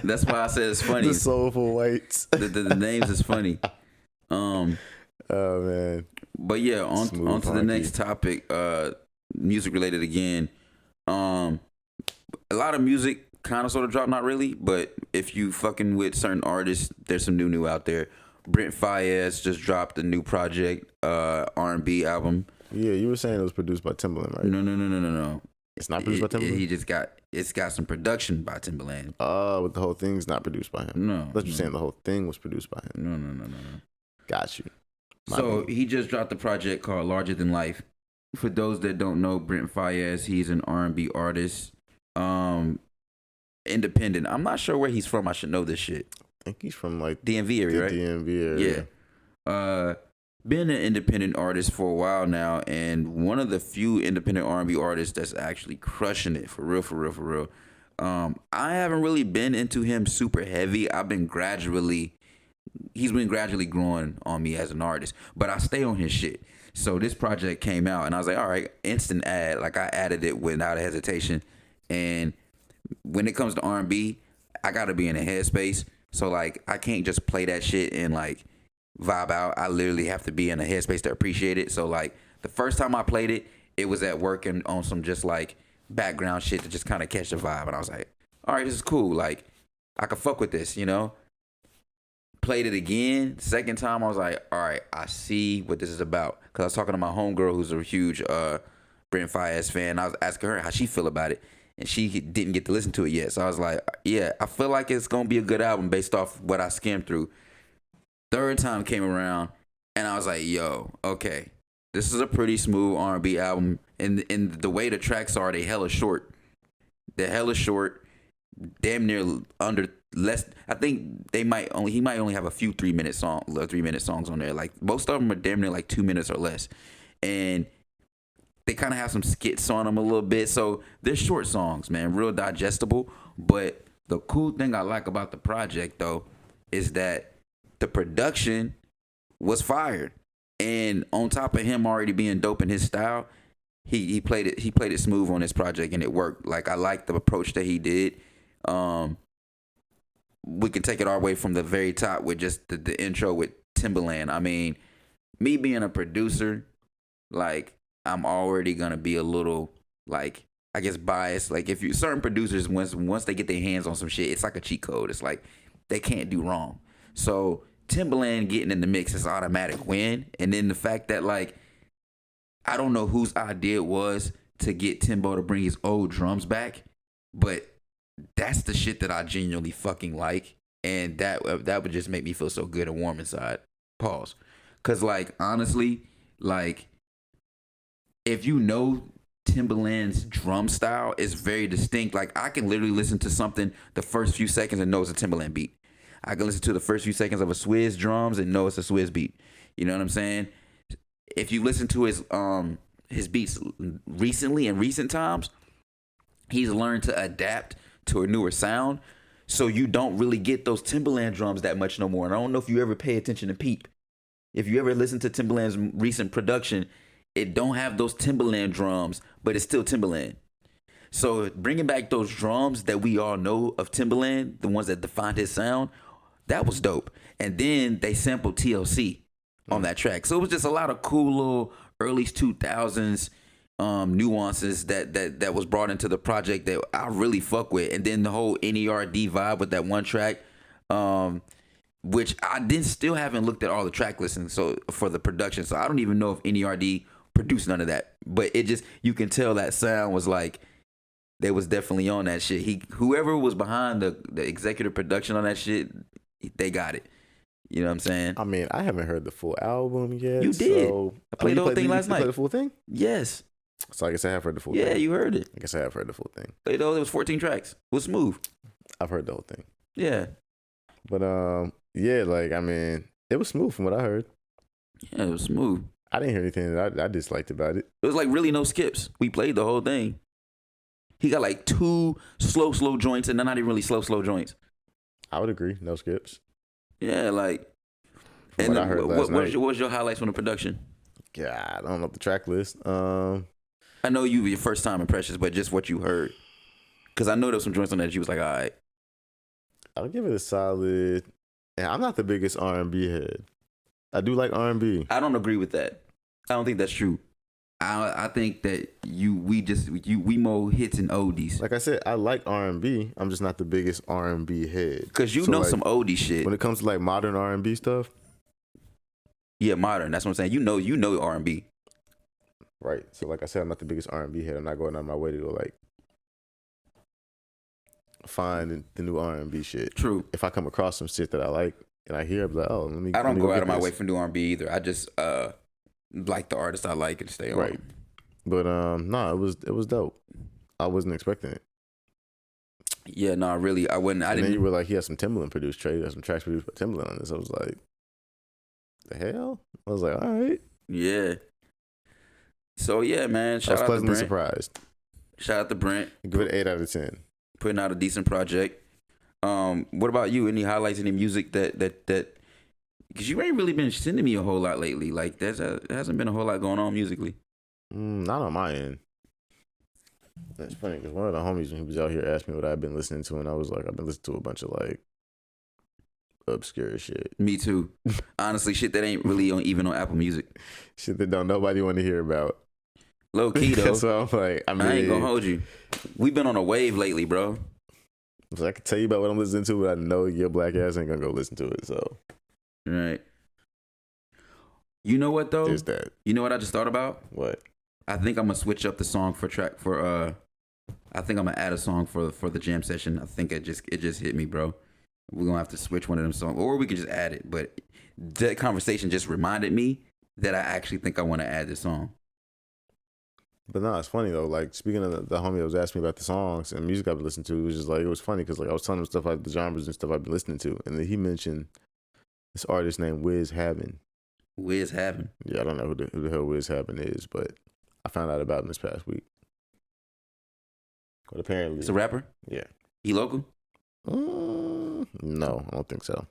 That's why I said it's funny. The Soulful Whites. The names is funny. Oh man. But yeah, on to the next topic. Music related again. A lot of music kind of sort of dropped, not really, but if you fucking with certain artists, there's some new out there. Brent Faiyaz just dropped a new project, R&B album. Yeah, you were saying it was produced by Timbaland, right? No. It's not produced by Timbaland? It's got some production by Timbaland. Oh, but the whole thing's not produced by him. No. That's what you're saying. The whole thing was produced by him. No. Got you. So he just dropped a project called Larger Than Life. For those that don't know, Brent Faiyaz, he's an R&B artist. Independent. I'm not sure where he's from. I should know this shit. I think he's from like DMV area, the right? DMV area. Yeah. Been an independent artist for a while now, and one of the few independent R&B artists that's actually crushing it for real. I haven't really been into him super heavy. He's been gradually growing on me as an artist, but I stay on his shit. So this project came out, and I was like, all right, instant add. Like I added it without hesitation. And when it comes to R&B, I gotta be in a headspace. So like I can't just play that shit and like vibe out. I literally have to be in a headspace to appreciate it. So like the first time I played it, it was at work and on some just like background shit to just kind of catch the vibe. And I was like, all right, this is cool. Like I could fuck with this, you know? Played it again. Second time I was like, all right, I see what this is about. Cause I was talking to my homegirl who's a huge Brent Faiyaz fan. I was asking her how she feel about it. And she didn't get to listen to it yet. So I was like, yeah, I feel like it's going to be a good album based off what I skimmed through. Third time came around, and I was like, yo, okay. This is a pretty smooth R&B album. And the way the tracks are, they hella short. They're hella short, damn near under less. I think he might only have a few 3-minute songs on there. Like most of them are damn near like 2 minutes or less. And they kind of have some skits on them a little bit. So they're short songs, man, real digestible. But the cool thing I like about the project, though, is that the production was fired. And on top of him already being dope in his style, he played it smooth on this project, and it worked. Like, I like the approach that he did. We can take it our way from the very top with just the intro with Timbaland. I mean, me being a producer, like I'm already gonna be a little like I guess biased. Like if you certain producers once they get their hands on some shit, it's like a cheat code. It's like they can't do wrong. So Timbaland getting in the mix is automatic win. And then the fact that like I don't know whose idea it was to get Timbo to bring his old drums back, but that's the shit that I genuinely fucking like, and that would just make me feel so good and warm inside. Pause. Cause like honestly, like if you know Timbaland's drum style is very distinct. Like I can literally listen to something the first few seconds and know it's a Timbaland beat. I can listen to the first few seconds of a Swizz drums and know it's a Swizz beat. You know what I'm saying? If you listen to his beats recently in recent times, he's learned to adapt to a newer sound. So you don't really get those Timbaland drums that much no more. And I don't know if you ever pay attention to Peep. If you ever listen to Timbaland's recent production, it don't have those Timbaland drums, but it's still Timbaland. So bringing back those drums that we all know of Timbaland, the ones that defined his sound, that was dope. And then they sampled TLC on that track. So it was just a lot of cool little early 2000s nuances that was brought into the project that I really fuck with. And then the whole NERD vibe with that one track, which still haven't looked at all the track listings so for the production. So I don't even know if NERD produced none of that. But it just, you can tell that sound was like, they was definitely on that shit. Whoever was behind the executive production on that shit, they got it. You know what I'm saying? I mean, I haven't heard the full album yet. You did. So, I played the whole thing last night. You played the full thing? Yes. So I guess I have heard the full thing. Yeah, you heard it. I guess I have heard the full thing. It was 14 tracks. It was smooth. I've heard the whole thing. Yeah. But yeah, like I mean, it was smooth from what I heard. Yeah, it was smooth. I didn't hear anything that I disliked about it. It was like really no skips. We played the whole thing. He got like 2 slow joints, and they're not even really slow joints. I would agree. No skips. Yeah, like. From what I heard last night. What was your highlights from the production? Yeah, I don't know the track list. I know you were your first time impressions, but just what you heard. Because I know there was some joints on that you was like, all right. I'll give it a solid. Yeah, I'm not the biggest R&B head. I do like R&B. I don't agree with that. I don't think that's true. I think that we more hits and oldies. Like I said, I like R&B. I'm just not the biggest R&B head. Because you know like, some oldie shit. When it comes to like modern R&B stuff. Yeah, modern. That's what I'm saying. You know R&B. Right. So like I said, I'm not the biggest R&B head. I'm not going out of my way to go like find the new R&B shit. True. If I come across some shit that I like and I hear, I'm like, oh, let me. I don't go out of my this. way for new R&B either. I just like the artist I like and stay on. Right. But no, it was dope. I wasn't expecting it. Yeah, no, really, I wouldn't. And then you were like, he has some Timbaland produced trade. There's some tracks produced by Timbaland on this. I was like, the hell? I was like, all right. Yeah. So yeah, man. I was pleasantly surprised. Shout out to Brent. Give it 8 out of 10. Putting out a decent project. What about you? Any highlights, any music that because you ain't really been sending me a whole lot lately. Like there hasn't been a whole lot going on musically. Not on my end. That's funny because one of the homies when he was out here asked me what I've been listening to, and I was like, I've been listening to a bunch of like obscure shit. Me too. Honestly, shit that ain't really even on Apple Music. Shit that don't nobody want to hear about. Low key though. So I'm like, I ain't gonna hold you. We've been on a wave lately, bro. So I can tell you about what I'm listening to, but I know your black ass ain't gonna go listen to it. So, right. You know what though? There's that. You know what I just thought about? What? I think I'm gonna switch up the song I think I'm gonna add a song for the jam session. I think it just hit me, bro. We're gonna have to switch one of them songs, or we can just add it. But that conversation just reminded me that I actually think I want to add this song. But no, it's funny though. Like speaking of the homie that was asking me about the songs and music I've been listening to, it was just like it was funny because like I was telling him stuff like the genres and stuff I've been listening to, and then he mentioned this artist named Wiz Havin. Wiz Havin. Yeah, I don't know who the hell Wiz Havin is, but I found out about him this past week. But apparently, it's a rapper. Yeah. He local? No, I don't think so.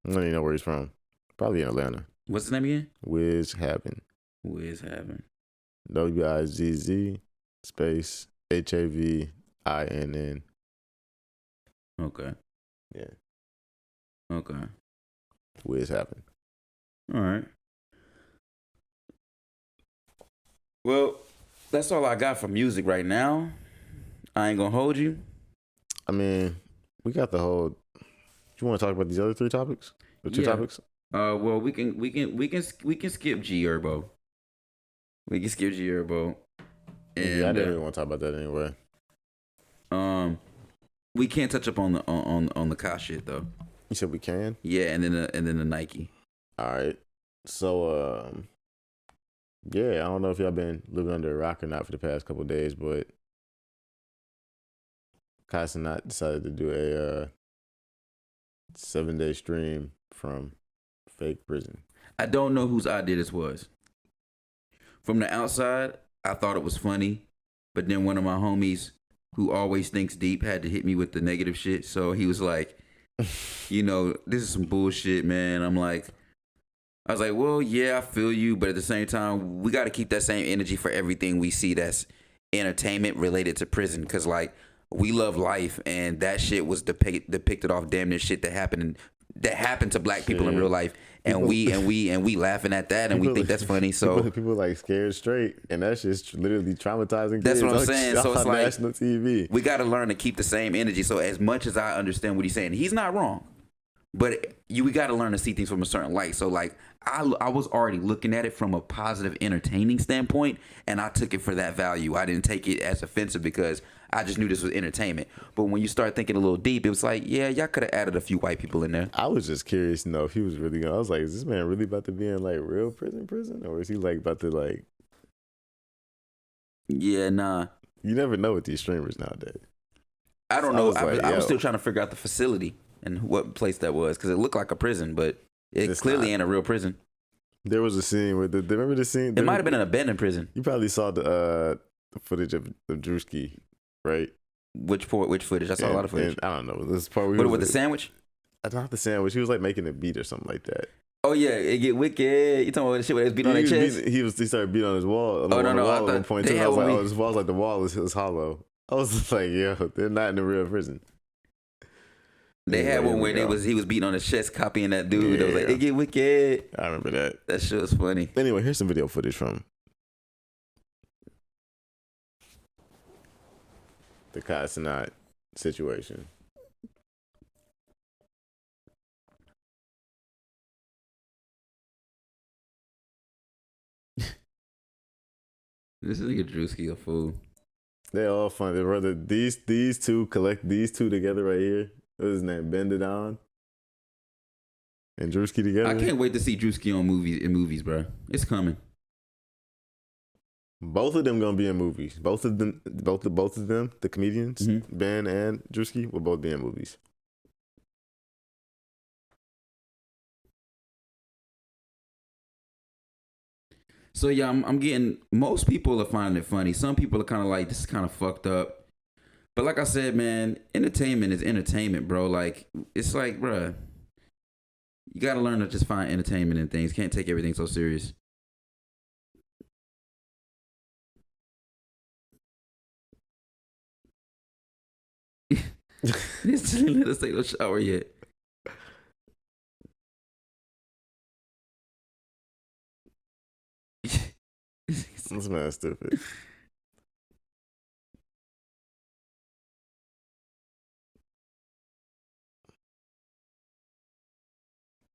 I don't even know where he's from. Probably in Atlanta. What's his name again? Wiz Havin. Wiz Havin. WIZZ space HAVINN. Okay. Yeah. Okay. Wiz Havin. All right. Well, that's all I got for music right now. I ain't gonna hold you. I mean, we got the whole. You want to talk about these other three topics? The two topics? Well, we can skip G Herbo. We can skip G Herbo. And Yeah, I didn't really want to talk about that anyway. We can't touch up on the Kai shit though. You said we can? Yeah, and then the Nike. All right. So, yeah, I don't know if y'all been living under a rock or not for the past couple of days, but Kai Cenat decided to do a 7-day stream from fake prison. I don't know whose idea this was. From the outside, I thought it was funny, but then one of my homies who always thinks deep had to hit me with the negative shit. So he was like, you know, this is some bullshit, man. I was like, well, yeah, I feel you, but at the same time, we got to keep that same energy for everything we see that's entertainment related to prison, because like we love life, and that shit was depicted off damn near shit that happened to black people in real life, and we laughing at that, and we think that's funny. So people like scared straight, and that's just literally traumatizing. That's what I'm saying. So it's like national TV. We got to learn to keep the same energy. So as much as I understand what he's saying, he's not wrong, but we got to learn to see things from a certain light. So like I was already looking at it from a positive, entertaining standpoint, and I took it for that value. I didn't take it as offensive because I just knew this was entertainment. But when you start thinking a little deep, it was like, yeah, y'all could have added a few white people in there. I was just curious to know if he was really gonna. I was like, is this man really about to be in like real prison, or is he like about to like? Yeah, nah. You never know with these streamers nowadays. I don't know. I was still trying to figure out the facility and what place that was, because it looked like a prison, but it's clearly ain't a real prison. There was a scene with remember the scene? It might have been an abandoned prison. You probably saw the footage of Drewski, right? Which footage? I saw a lot of footage. I don't know. This part with the sandwich? Not the sandwich. He was like making a beat or something like that. Oh yeah, it get wicked. You talking about the shit where they beat on their chest? He started beating on his wall. No. At one point too. I was like, oh, his wall's like the wall is hollow. I was just like, yo, they're not in the real prison. They had one where he was beating on his chest, copying that dude. Yeah. It was like, it get wicked. I remember that. That shit was funny. Anyway, here's some video footage from the Kai Cenat situation. This nigga Drewski a fool. They all funny. Brother, these two together right here. What's his name? Bend It On and Drewski together. I can't wait to see Drewski in movies, bro. It's coming. Both of them gonna be in movies. Both of them, the comedians, Ben and Drewski, will both be in movies. So yeah, I'm getting. Most people are finding it funny. Some people are kind of like, this is kind of fucked up. But like I said, man, entertainment is entertainment, bro. Like, it's like, bro, you gotta learn to just find entertainment in things. Can't take everything so serious. Let us take a shower yet. This man's stupid.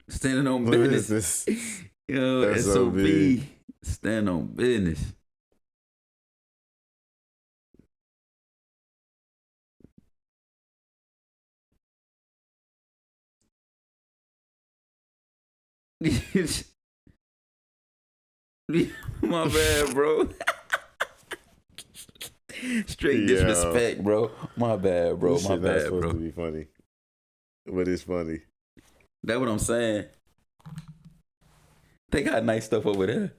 Standing on business. Yo, SOB. Stand on business. My bad, bro. Straight disrespect, bro. My bad, bro. My bad, supposed bro. To be funny, but it's funny. That's what I'm saying. They got nice stuff over there.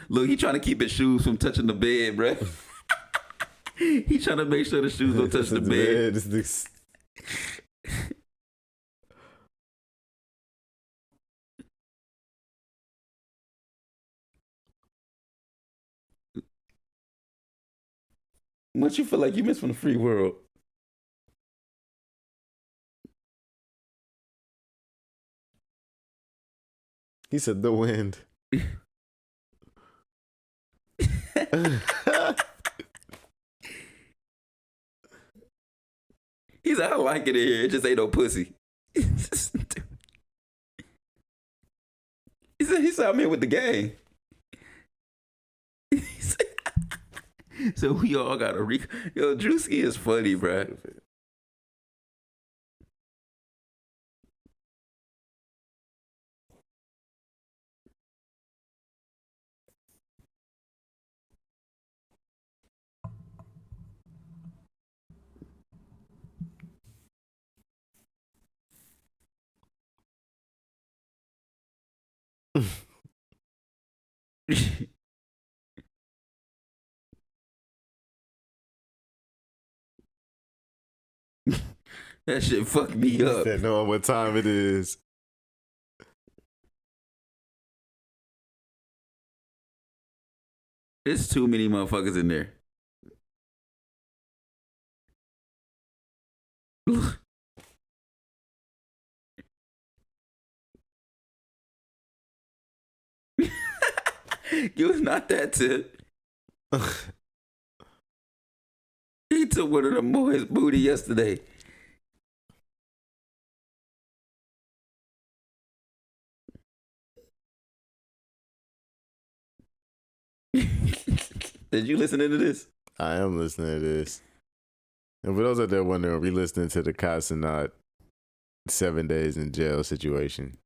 Look, he trying to keep his shoes from touching the bed, bro. He trying to make sure the shoes don't touch the bed. What you feel like you missed from the free world? He said the wind. He's like, I like it in here. It just ain't no pussy. He said I'm here with the gang. So we all got a yo, Drewski is funny, bro. That shit fucked me up. Said know what time it is. There's too many motherfuckers in there. It was not that tip. He took one of the boys' booty yesterday. Did you listen to this? I am listening to this. And for those out there wondering, we listening to the Kai Cenat 7 days in jail situation.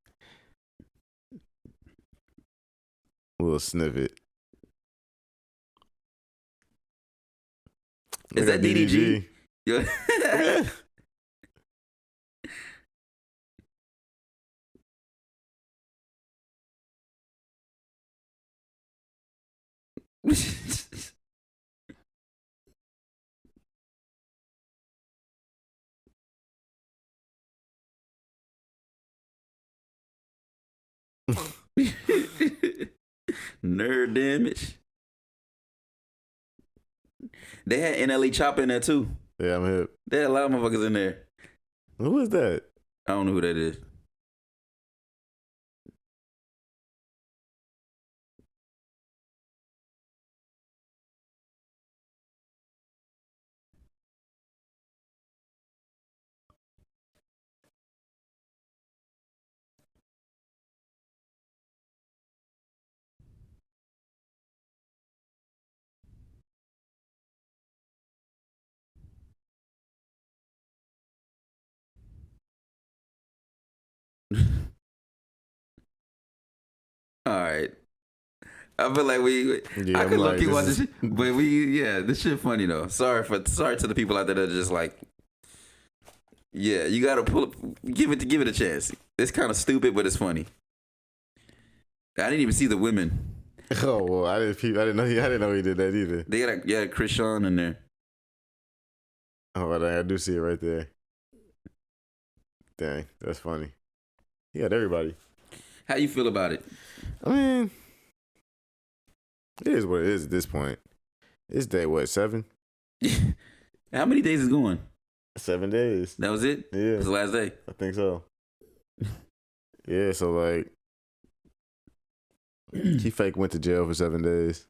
A little snippet. Is that DDG? Yo. Nerd damage. They had NLE Chopper in there too. Yeah, I'm hip. They had a lot of motherfuckers in there. Who is that? I don't know who that is. All right. I feel like I could look at this shit, but this shit funny though. Sorry to the people out there that are just like, yeah, you gotta give it a chance. It's kind of stupid, but it's funny. I didn't even see the women. Oh well, I didn't know he did that either. They got Chris Sean in there. Oh, I do see it right there. Dang, that's funny. He had everybody. How you feel about it? I mean, it is what it is at this point. It's day what, 7? How many days is going? 7 days. That was it? Yeah. It was the last day? I think so. Yeah, so like he fake went to jail for 7 days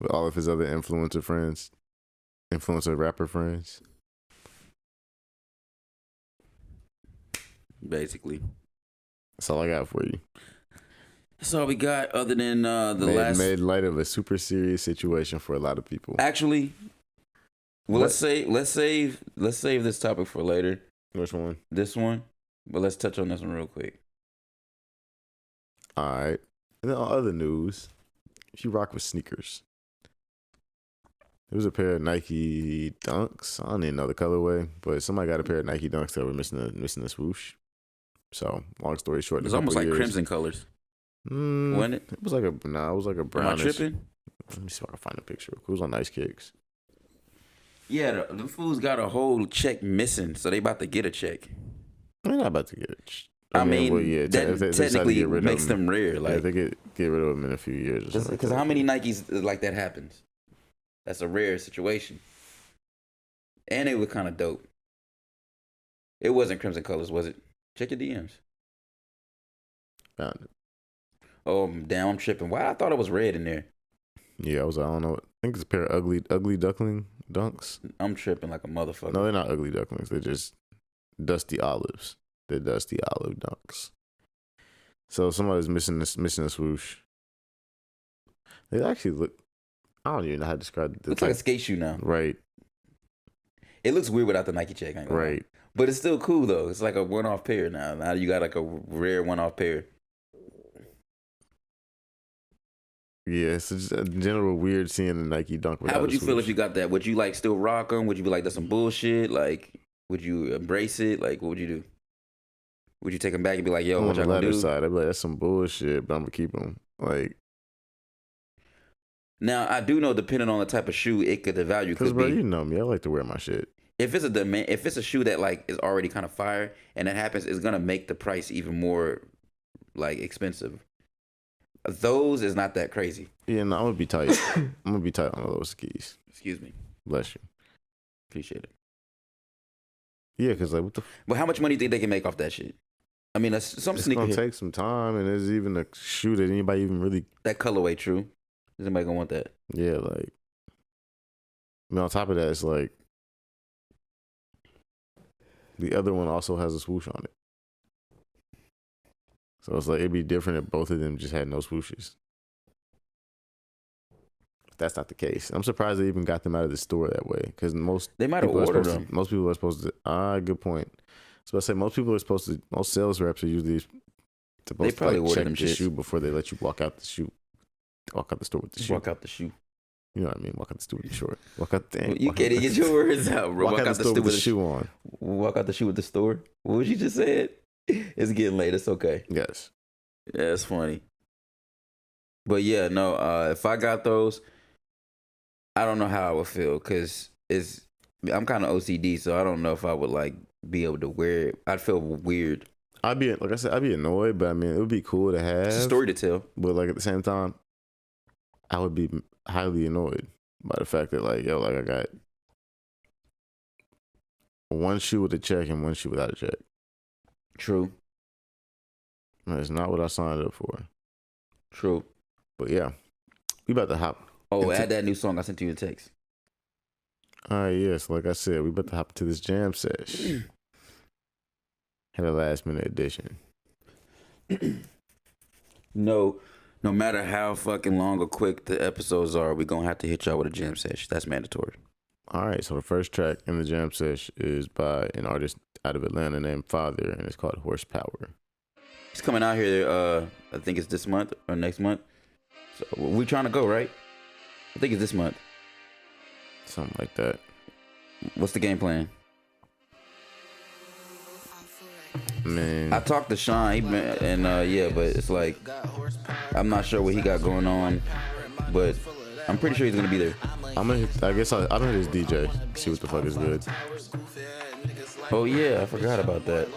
with all of his other influencer rapper friends. Basically. That's all I got for you. That's all we got other than made light of a super serious situation for a lot of people. Actually, well, let's save this topic for later. Which one? This one. But let's touch on this one real quick. All right. And then on other news, if you rock with sneakers, there was a pair of Nike Dunks. I don't even know the colorway, but somebody got a pair of Nike Dunks that were missing the swoosh. So, long story short, it was almost like crimson colors. Wasn't it? It was like a brownish. Am I tripping? Let me see if I can find a picture. It was on Nice Kicks. Yeah, the fools got a whole check missing, so they about to get a check. They're not about to get it. That technically makes them rare. Like, they get rid of them in a few years. Because how many Nikes like that happens? That's a rare situation. And they were kind of dope. It wasn't crimson colors, was it? Check your DMs. Found it. Oh damn, I'm tripping. Why I thought it was red in there? Yeah, I don't know. I think it's a pair of ugly duckling dunks. I'm tripping like a motherfucker. No, they're not ugly ducklings. They're just dusty olives. They're dusty olive dunks. So somebody's missing a swoosh. They actually look. I don't even know how to describe it. Looks like a skate shoe now. Right. It looks weird without the Nike check. Right. But it's still cool though. It's like a one-off pair now. Now you got like a rare one-off pair. Yeah, it's just a general weird seeing a Nike dunk. How would you feel if you got that? Would you like still rock them? Would you be like, that's some bullshit? Like, would you embrace it? Like, what would you do? Would you take them back and be like, yo, I'm what on y'all the gonna latter do? side, I'd be like, that's some bullshit, but I'm gonna keep them. Like, now I do know, depending on the type of shoe, the value could bro, be. you know me, I like to wear my shit. If it's a shoe that like is already kind of fire, and that happens, it's gonna make the price even more like expensive. Those is not that crazy. Yeah, no, I'm gonna be tight. I'm gonna be tight on those skis. Excuse me. Bless you. Appreciate it. Yeah, because like, what the? But how much money do you think they can make off that shit? I mean, that's some It's sneaker. gonna take some time, and there's even a shoe that anybody even really. That colorway, true. Is anybody gonna want that? Yeah, like. I mean, on top of that, it's like. The other one also has a swoosh on it. So it's like, it'd be different if both of them just had no swooshes. That's not the case. I'm surprised they even got them out of the store that way, because They might have ordered them. Most people are supposed to. Good point. So I say most people are supposed to. Most sales reps are usually supposed to like check the shoe before they let you walk out the shoe. Walk out the store with the shoe. Walk out the shoe. You know what I mean? Walk out the store with the short. Walk out the. You can't get your words out, bro. Walk out the store with the shoe on. Walk out the shoe with the store. What was you just said? It's getting late. It's okay. Yes. Yeah, it's funny. But yeah, no. If I got those, I don't know how I would feel, because I'm kind of OCD, so I don't know if I would like be able to wear it. I'd feel weird. I'd be annoyed, but I mean, it would be cool to have. It's a story to tell. But like at the same time, I would be highly annoyed by the fact that like, I got one shoe with a check and one shoe without a check. True. That's not what I signed up for. True. But yeah, we about to hop. Oh, add that new song I sent you a text. All right, yes. Like I said, we about to hop into this jam sesh. Had a last minute edition. No matter how fucking long or quick the episodes are, we're going to have to hit y'all with a jam sesh. That's mandatory. All right, so the first track in the jam sesh is by an artist out of Atlanta named Father, and it's called Horsepower. He's coming out here, I think it's this month or next month. So we trying to go, right? I think it's this month. Something like that. What's the game plan? Man, I talked to Sean, but it's like, I'm not sure what he got going on, but I'm pretty sure he's gonna be there. I'm gonna hit his DJ, see what the fuck is good. Oh yeah, I forgot about that.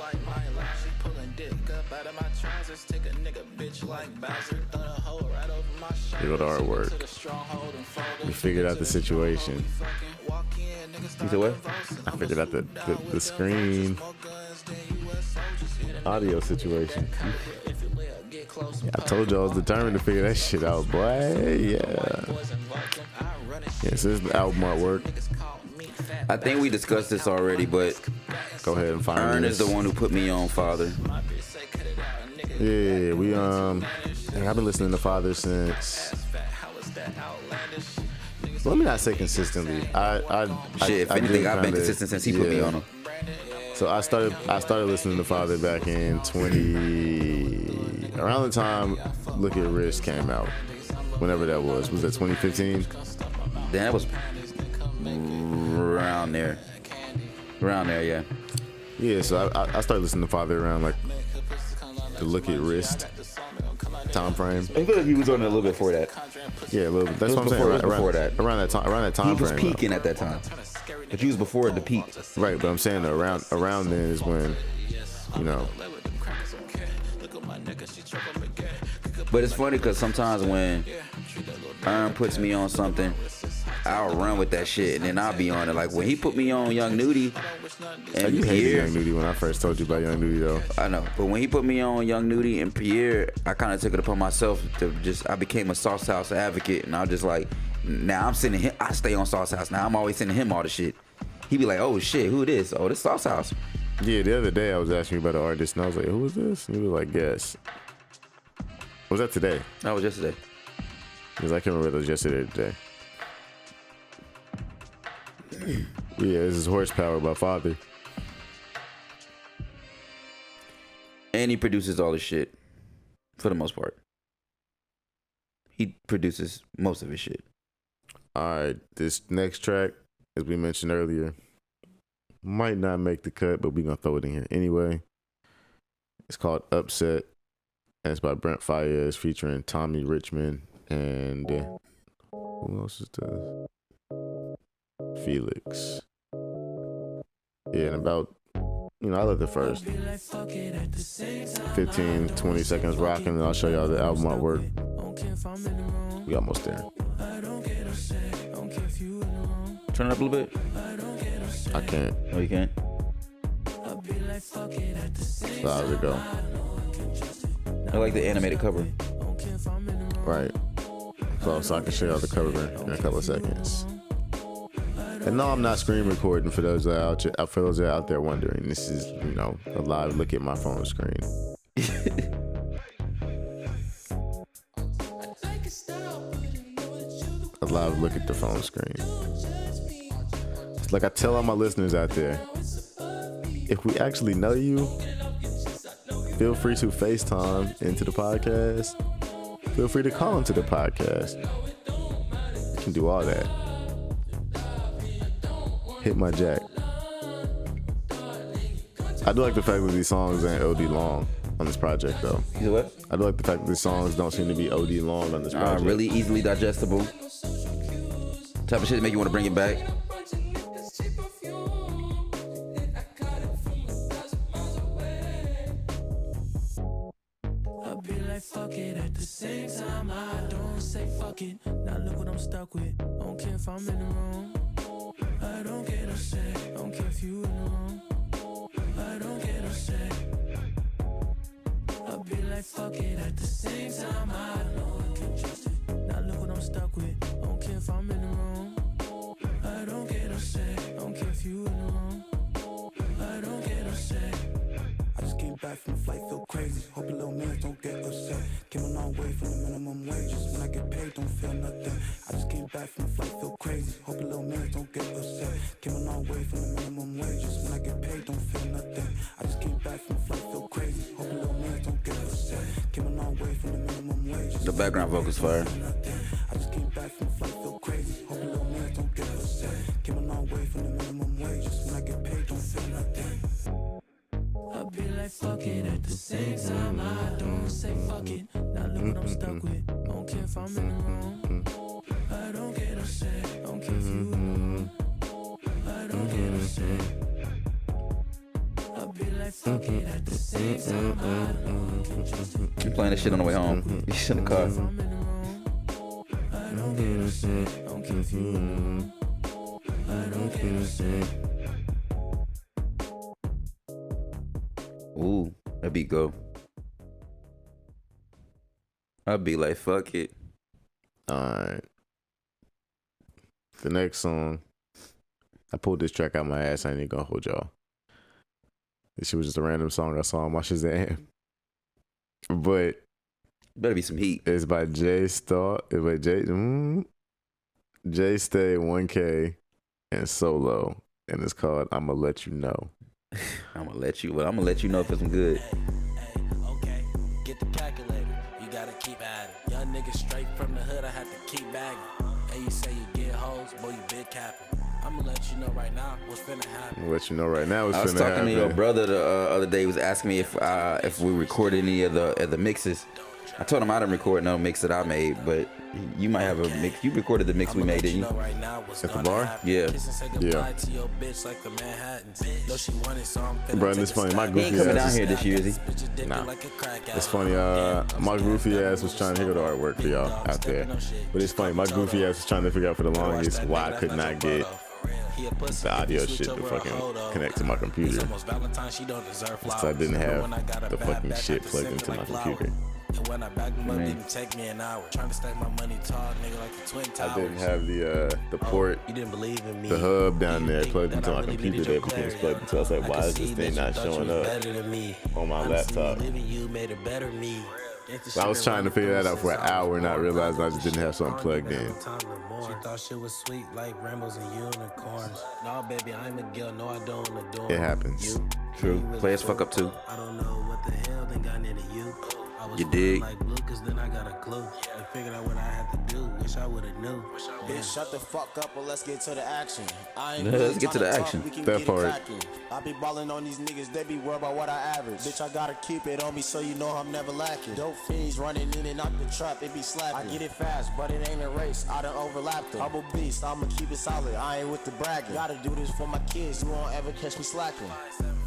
Here go the artwork. We figured out the situation. You said what? I figured out the screen audio situation. I told you I was determined to figure that shit out, boy. Yeah. Yeah, so this is the album artwork. I think we discussed this already, but Go ahead and find Ern this. is the one who put me on Father. Yeah, we I've been listening to Father since. Let me not say consistently. If anything, I've been consistent since he put me on him. So I started listening to Father back in around the time Look at Wrist came out. Whenever that was. Was that 2015? Then that was around there. Around there, yeah. Yeah, so I started listening to Father around like the Look at Wrist time frame. I feel like he was on it a little bit before that. Yeah, a little bit. That's what I'm saying. Before that. Around that time He was frame. peaking at that time. But you was before the peak. Right, but I'm saying that around then is when, you know. But it's funny because sometimes when Ern puts me on something, I'll run with that shit, and then I'll be on it. Like when he put me on Young Nudie, and You hated Pierre, Young Nudie when I first told you about Young Nudie, though. I know, but when he put me on Young Nudie and Pierre, I kind of took it upon myself to I became a Sauce House advocate, and I was just like, now I'm sending him. I stay on Sauce House. Now I'm always sending him all the shit. He be like, oh shit, who this? Oh, this Sauce House. Yeah, the other day I was asking you about an artist, and I was like, who is this? And you were like, guess. Was that today? That was yesterday. Because I can't remember if it was yesterday or today. Yeah, this is Horsepower by Father. And he produces all his shit, for the most part. He produces most of his shit. All right, this next track, as we mentioned earlier, might not make the cut, but we're going to throw it in here anyway. It's called Upset, and it's by Brent Faiyaz featuring Tommy Richman and who else is this? Felix. Yeah, and about, I let the first 15, 20 seconds rocking, and I'll show y'all the album artwork. We almost there. Turn it up a little bit. I can't. No, you can't. So how's it go? I like the animated cover. Right. So I can show y'all the cover in a couple of seconds. And no, I'm not screen recording for those that are out there wondering. This is, a live look at my phone screen. A live look at the phone screen. It's like I tell all my listeners out there, if we actually know you, feel free to FaceTime into the podcast. Feel free to call into the podcast. You can do all that. Hit my jack. I do like the fact that these songs ain't OD long on this project, though. You know what? I do like the fact that these songs don't seem to be OD long on this project. Really easily digestible. Type of shit that make you want to bring it back. Fuck it at the same time. I don't say fuck it. Now look what I'm stuck with. Don't care if I'm in the wrong. I don't get upset. Don't care if you in the wrong. I don't get upset. I be like fuck it at the same time. I know I can trust it. Now look what I'm stuck with. Don't care if I'm in the wrong. I don't get upset. Don't care if you in the wrong. I don't get upset. I just came back from the flight, feel crazy. Hope your little man don't get upset. Came a long way from the minimum wages. When I get paid, don't feel nothing. I just came back from the flight, feel crazy. Hope your little man don't get upset. Came a long way from the minimum wages. When I get paid, don't feel nothing. I just came back from the flight, feel crazy. Hope your little man don't get upset. Came a long way from the minimum wages. The background vocals fire. I just came back from the flight, feel crazy. Hope your little man don't get upset. Came a long way from the minimum wages. When I get paid, don't feel nothing. I be like fuck it at the same time. I don't say fuck it. Now look what I'm stuck with. Don't care if I'm in the wrong. I don't get upset. Don't care if you in the wrong. I don't get upset. I be like fuck it at the same time. I know I can trust it. You playing this shit on the way home. You in the car. If I'm in the wrong. I don't get upset. Don't care if you in the wrong. I don't get upset. Ooh, that beat go. I'd be like, fuck it. Alright. The next song, I pulled this track out my ass. I ain't even gonna hold y'all. This shit was just a random song I saw on my Shazam. But Better be some heat. it's by Jay Stay 1K and Solo. And it's called I'ma Let You Know. I'm gonna let you know if it's some good. Okay, get the calculator. You gotta keep at it. Young nigga straight from the hood, I have to keep bagging. And you say you get hoes, boy, you big capping. I'ma let you know right now what's finna happen. I'm gonna let you know right now what's I was finna talking happen. to your brother the other day. He was asking me if we recorded any of the mixes, I told him I didn't record no mix that I made, but you might have a mix. You recorded the mix we made, didn't you? At the bar? Yeah. Yeah. Bro, and it's funny. My He goofy ain't coming down ass. here this year, is he? Nah. It's funny. My goofy ass was trying to figure out the artwork for y'all out there. But it's funny. My goofy ass was trying to figure out for the longest why I could not get the audio shit to fucking connect to my computer. It's I didn't have the fucking shit plugged into my computer. And when I back them up, didn't take me an hour. Trying to stack my money tall, nigga, like the Twin Towers. I didn't have the port, You didn't believe in me. the hub down You there think plugged that into I my really computer. needed your Everything's clarity. plugged into. I was like, why is this thing not showing up on my laptop? You made a better me. I was trying to figure that out for an hour and I realized I just didn't have something plugged in. She thought shit was sweet like rainbows and unicorns. No, baby, I'm a girl. No, I don't adore It happens. True. Players fuck up too. I don't know what the hell they got into you. I was You dig? like blue, cause then I got a clue. I figured out what I had to do. Wish I would've knew. Bitch, shut the fuck up and let's get to the action. I ain't Yeah, really let's get to the tryna talk, action. we can That get it part. cracking. I be ballin' on these niggas, they be worried about what I average. Bitch, I gotta keep it on me so you know I'm never lacking. Dope fiends running in and out the trap, it be slapping. I get it fast, but it ain't a race, I done overlapped them. I'm a beast, I'ma keep it solid, I ain't with the bragging. Gotta do this for my kids, you won't ever catch me slacking.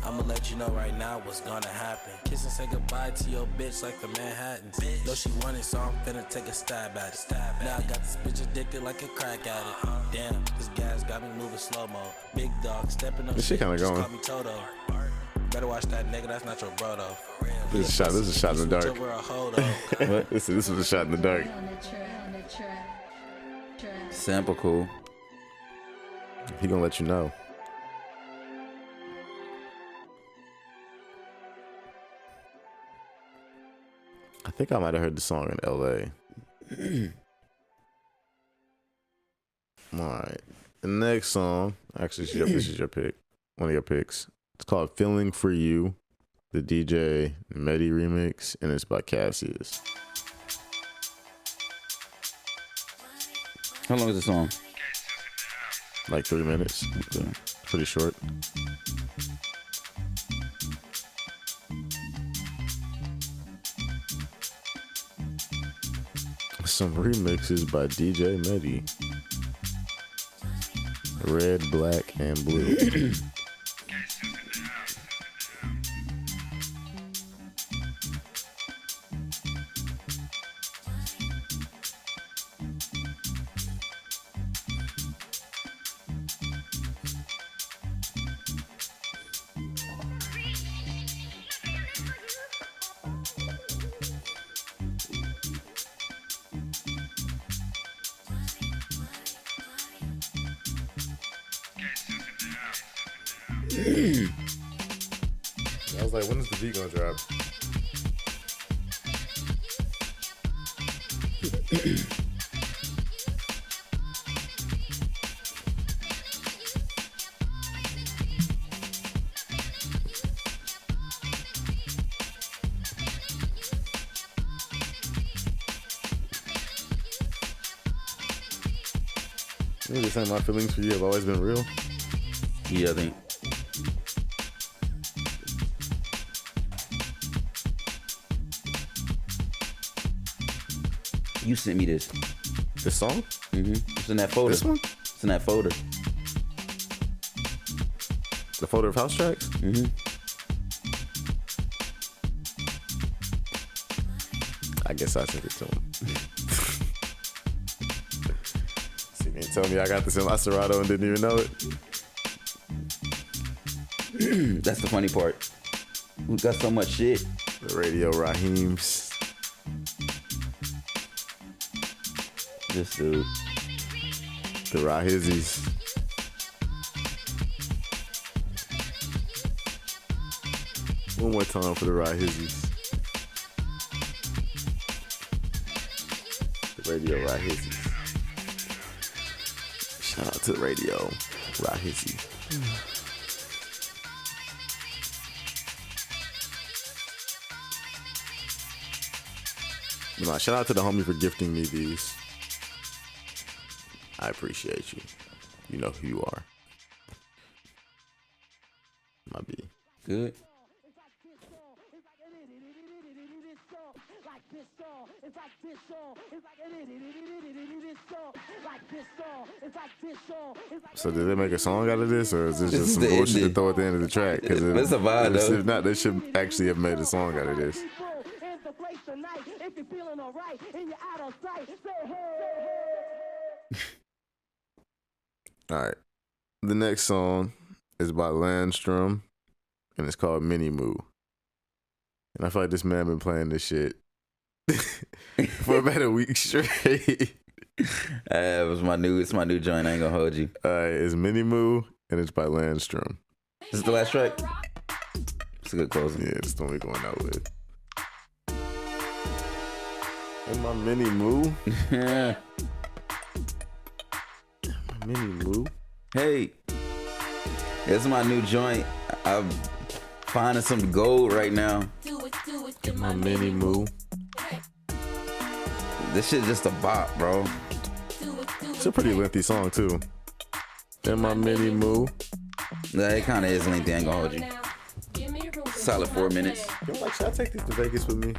I'ma let you know right now what's gonna happen. Kiss and say goodbye to your bitch like the Manhattan. Though she wanted, so I'm finna take a stab at it. Now I got this bitch addicted like a crack addict. Damn, this gas got me moving slow mo. Big dog stepping up. This shit kinda just going. call me Toto. Better watch that nigga, that's not your bro though. This is a shot in the dark. Over a hoe, though. This was a shot in the dark. Sample cool. He gonna let you know. I think I might have heard the song in LA. Alright. The next song, actually, this is your pick. One of your picks. It's called Feeling For You, the DJ Mehdi remix, and it's by Cassius. How long is the song? Like 3 minutes. Okay. Pretty short. Some remixes by DJ Mehdi. Red, black, and blue. I was like, when is the beat gonna drop? You just saying my feelings for you have always been real? Yeah, I think. You sent me this. This song? Mm-hmm. It's in that folder. This one? It's in that folder. The folder of house tracks? Mm-hmm. I guess I sent it to him. See, you tell me I got this in my Serato and didn't even know it. That's the funny part. We got so much shit. The Radio Raheems. This dude. The Rahizis. One more time for the Rahizis. The Radio Rahizis. Shout out to the Radio Rahizi. Shout out to the homie for gifting me these. I appreciate you. You know who you are. My B. Good. So did they make a song out of this, or is this This just is some the bullshit to ending. throw at the end of the track? Because It's a vibe, though. if not, they should actually have made a song out of this. All right. The next song is by Landstrumm, and it's called Minimoo. And I feel like this man been playing this shit for about a week straight. It's my new joint. I ain't gonna hold you. All right, it's Minimoo, and it's by Landstrumm. This is the last track. It's a good closing. Yeah, this is the one we going out with. And my Minimoo. Yeah. My Minimoo. Hey, this is my new joint. I'm finding some gold right now. And my Minimoo. This shit just a bop, bro. It's a pretty lengthy song too. And my Minimoo. Yeah, it kind of is lengthy. I ain't gonna hold you. Solid 4 minutes. Yo, like, should I take these to Vegas with me?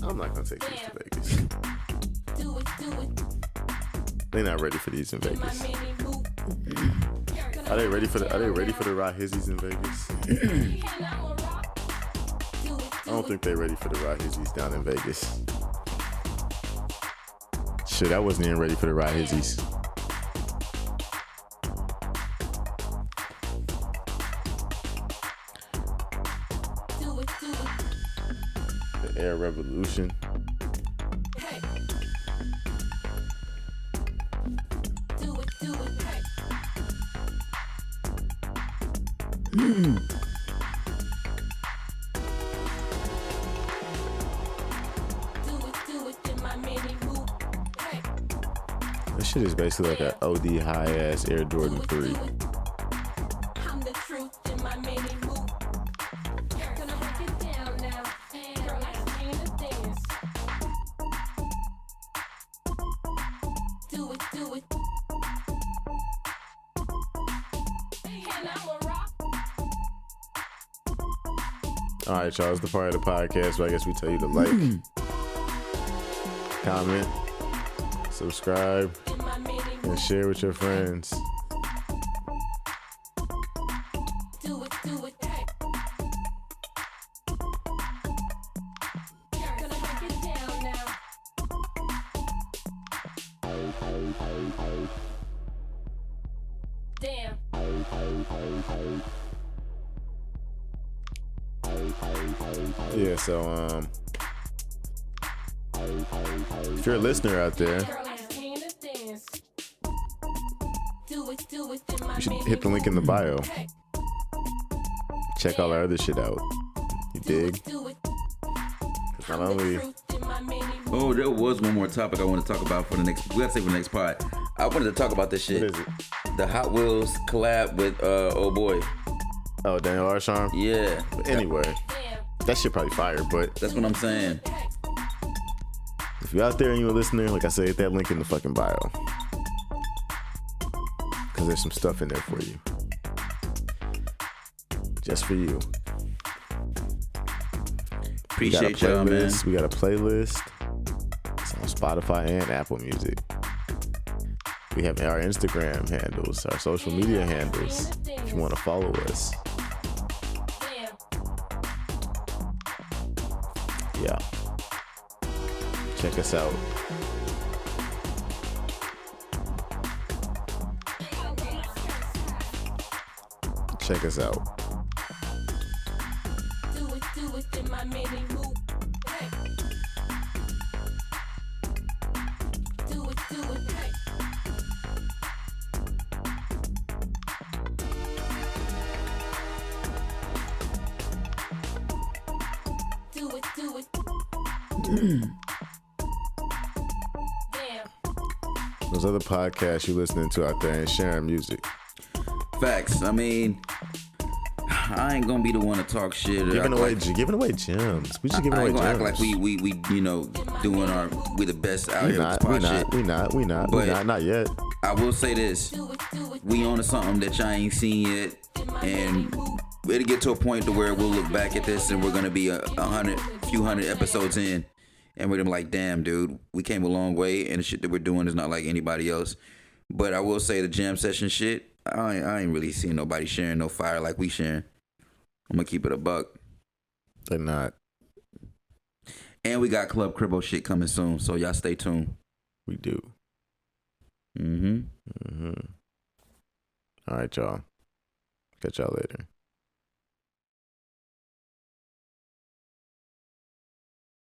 I'm not gonna take these to Vegas. They not ready for these in Vegas. Are they ready for the Ride Hizzies in Vegas? I don't think they're ready for the Ride Hizzies down in Vegas. Shit, I wasn't even ready for the Ride Hizzies. The Air Revolution. This shit is basically like an OD high ass Air Jordan 3. All right, y'all, it's the part of the podcast where I guess we tell you to like, comment, subscribe, and share with your friends. Yeah, so if you're a listener out there, you should hit the link in the bio. Check all our other shit out. You dig? 'Cause not only Oh, there was one more topic I want to talk about for the next. We gotta save for the next part. I wanted to talk about this shit. what is it? The Hot Wheels collab with oh boy. Oh, Daniel Arsham. Yeah. But anyway, that shit probably fire. But That's what I'm saying. if you're out there and you're a listener, like I said, hit that link in the fucking bio. Because there's some stuff in there for you. Just for you. Appreciate y'all, man. We got a playlist. It's on Spotify and Apple Music. We have our Instagram handles, our social media handles, if you want to follow us. Yeah. Check us out. Check us out. Those other podcasts you're listening to out there and sharing music. Facts. I mean, I ain't gonna be the one to talk shit. Giving away gems. We just giving I away ain't gonna gems. act like we you know doing we the best out here with this We pod shit. not yet. I will say this: we on to something that y'all ain't seen yet, and it'll get to a point to where we'll look back at this and we're gonna be a few hundred episodes in, and we're gonna be like, damn, dude, we came a long way, and the shit that we're doing is not like anybody else. But I will say the jam session shit, I ain't really seen nobody sharing no fire like we sharing. I'm gonna keep it a buck. They're not. And we got Club Cribbo shit coming soon, so y'all stay tuned. We do. Mm-hmm. Mm-hmm. All right, y'all. Catch y'all later.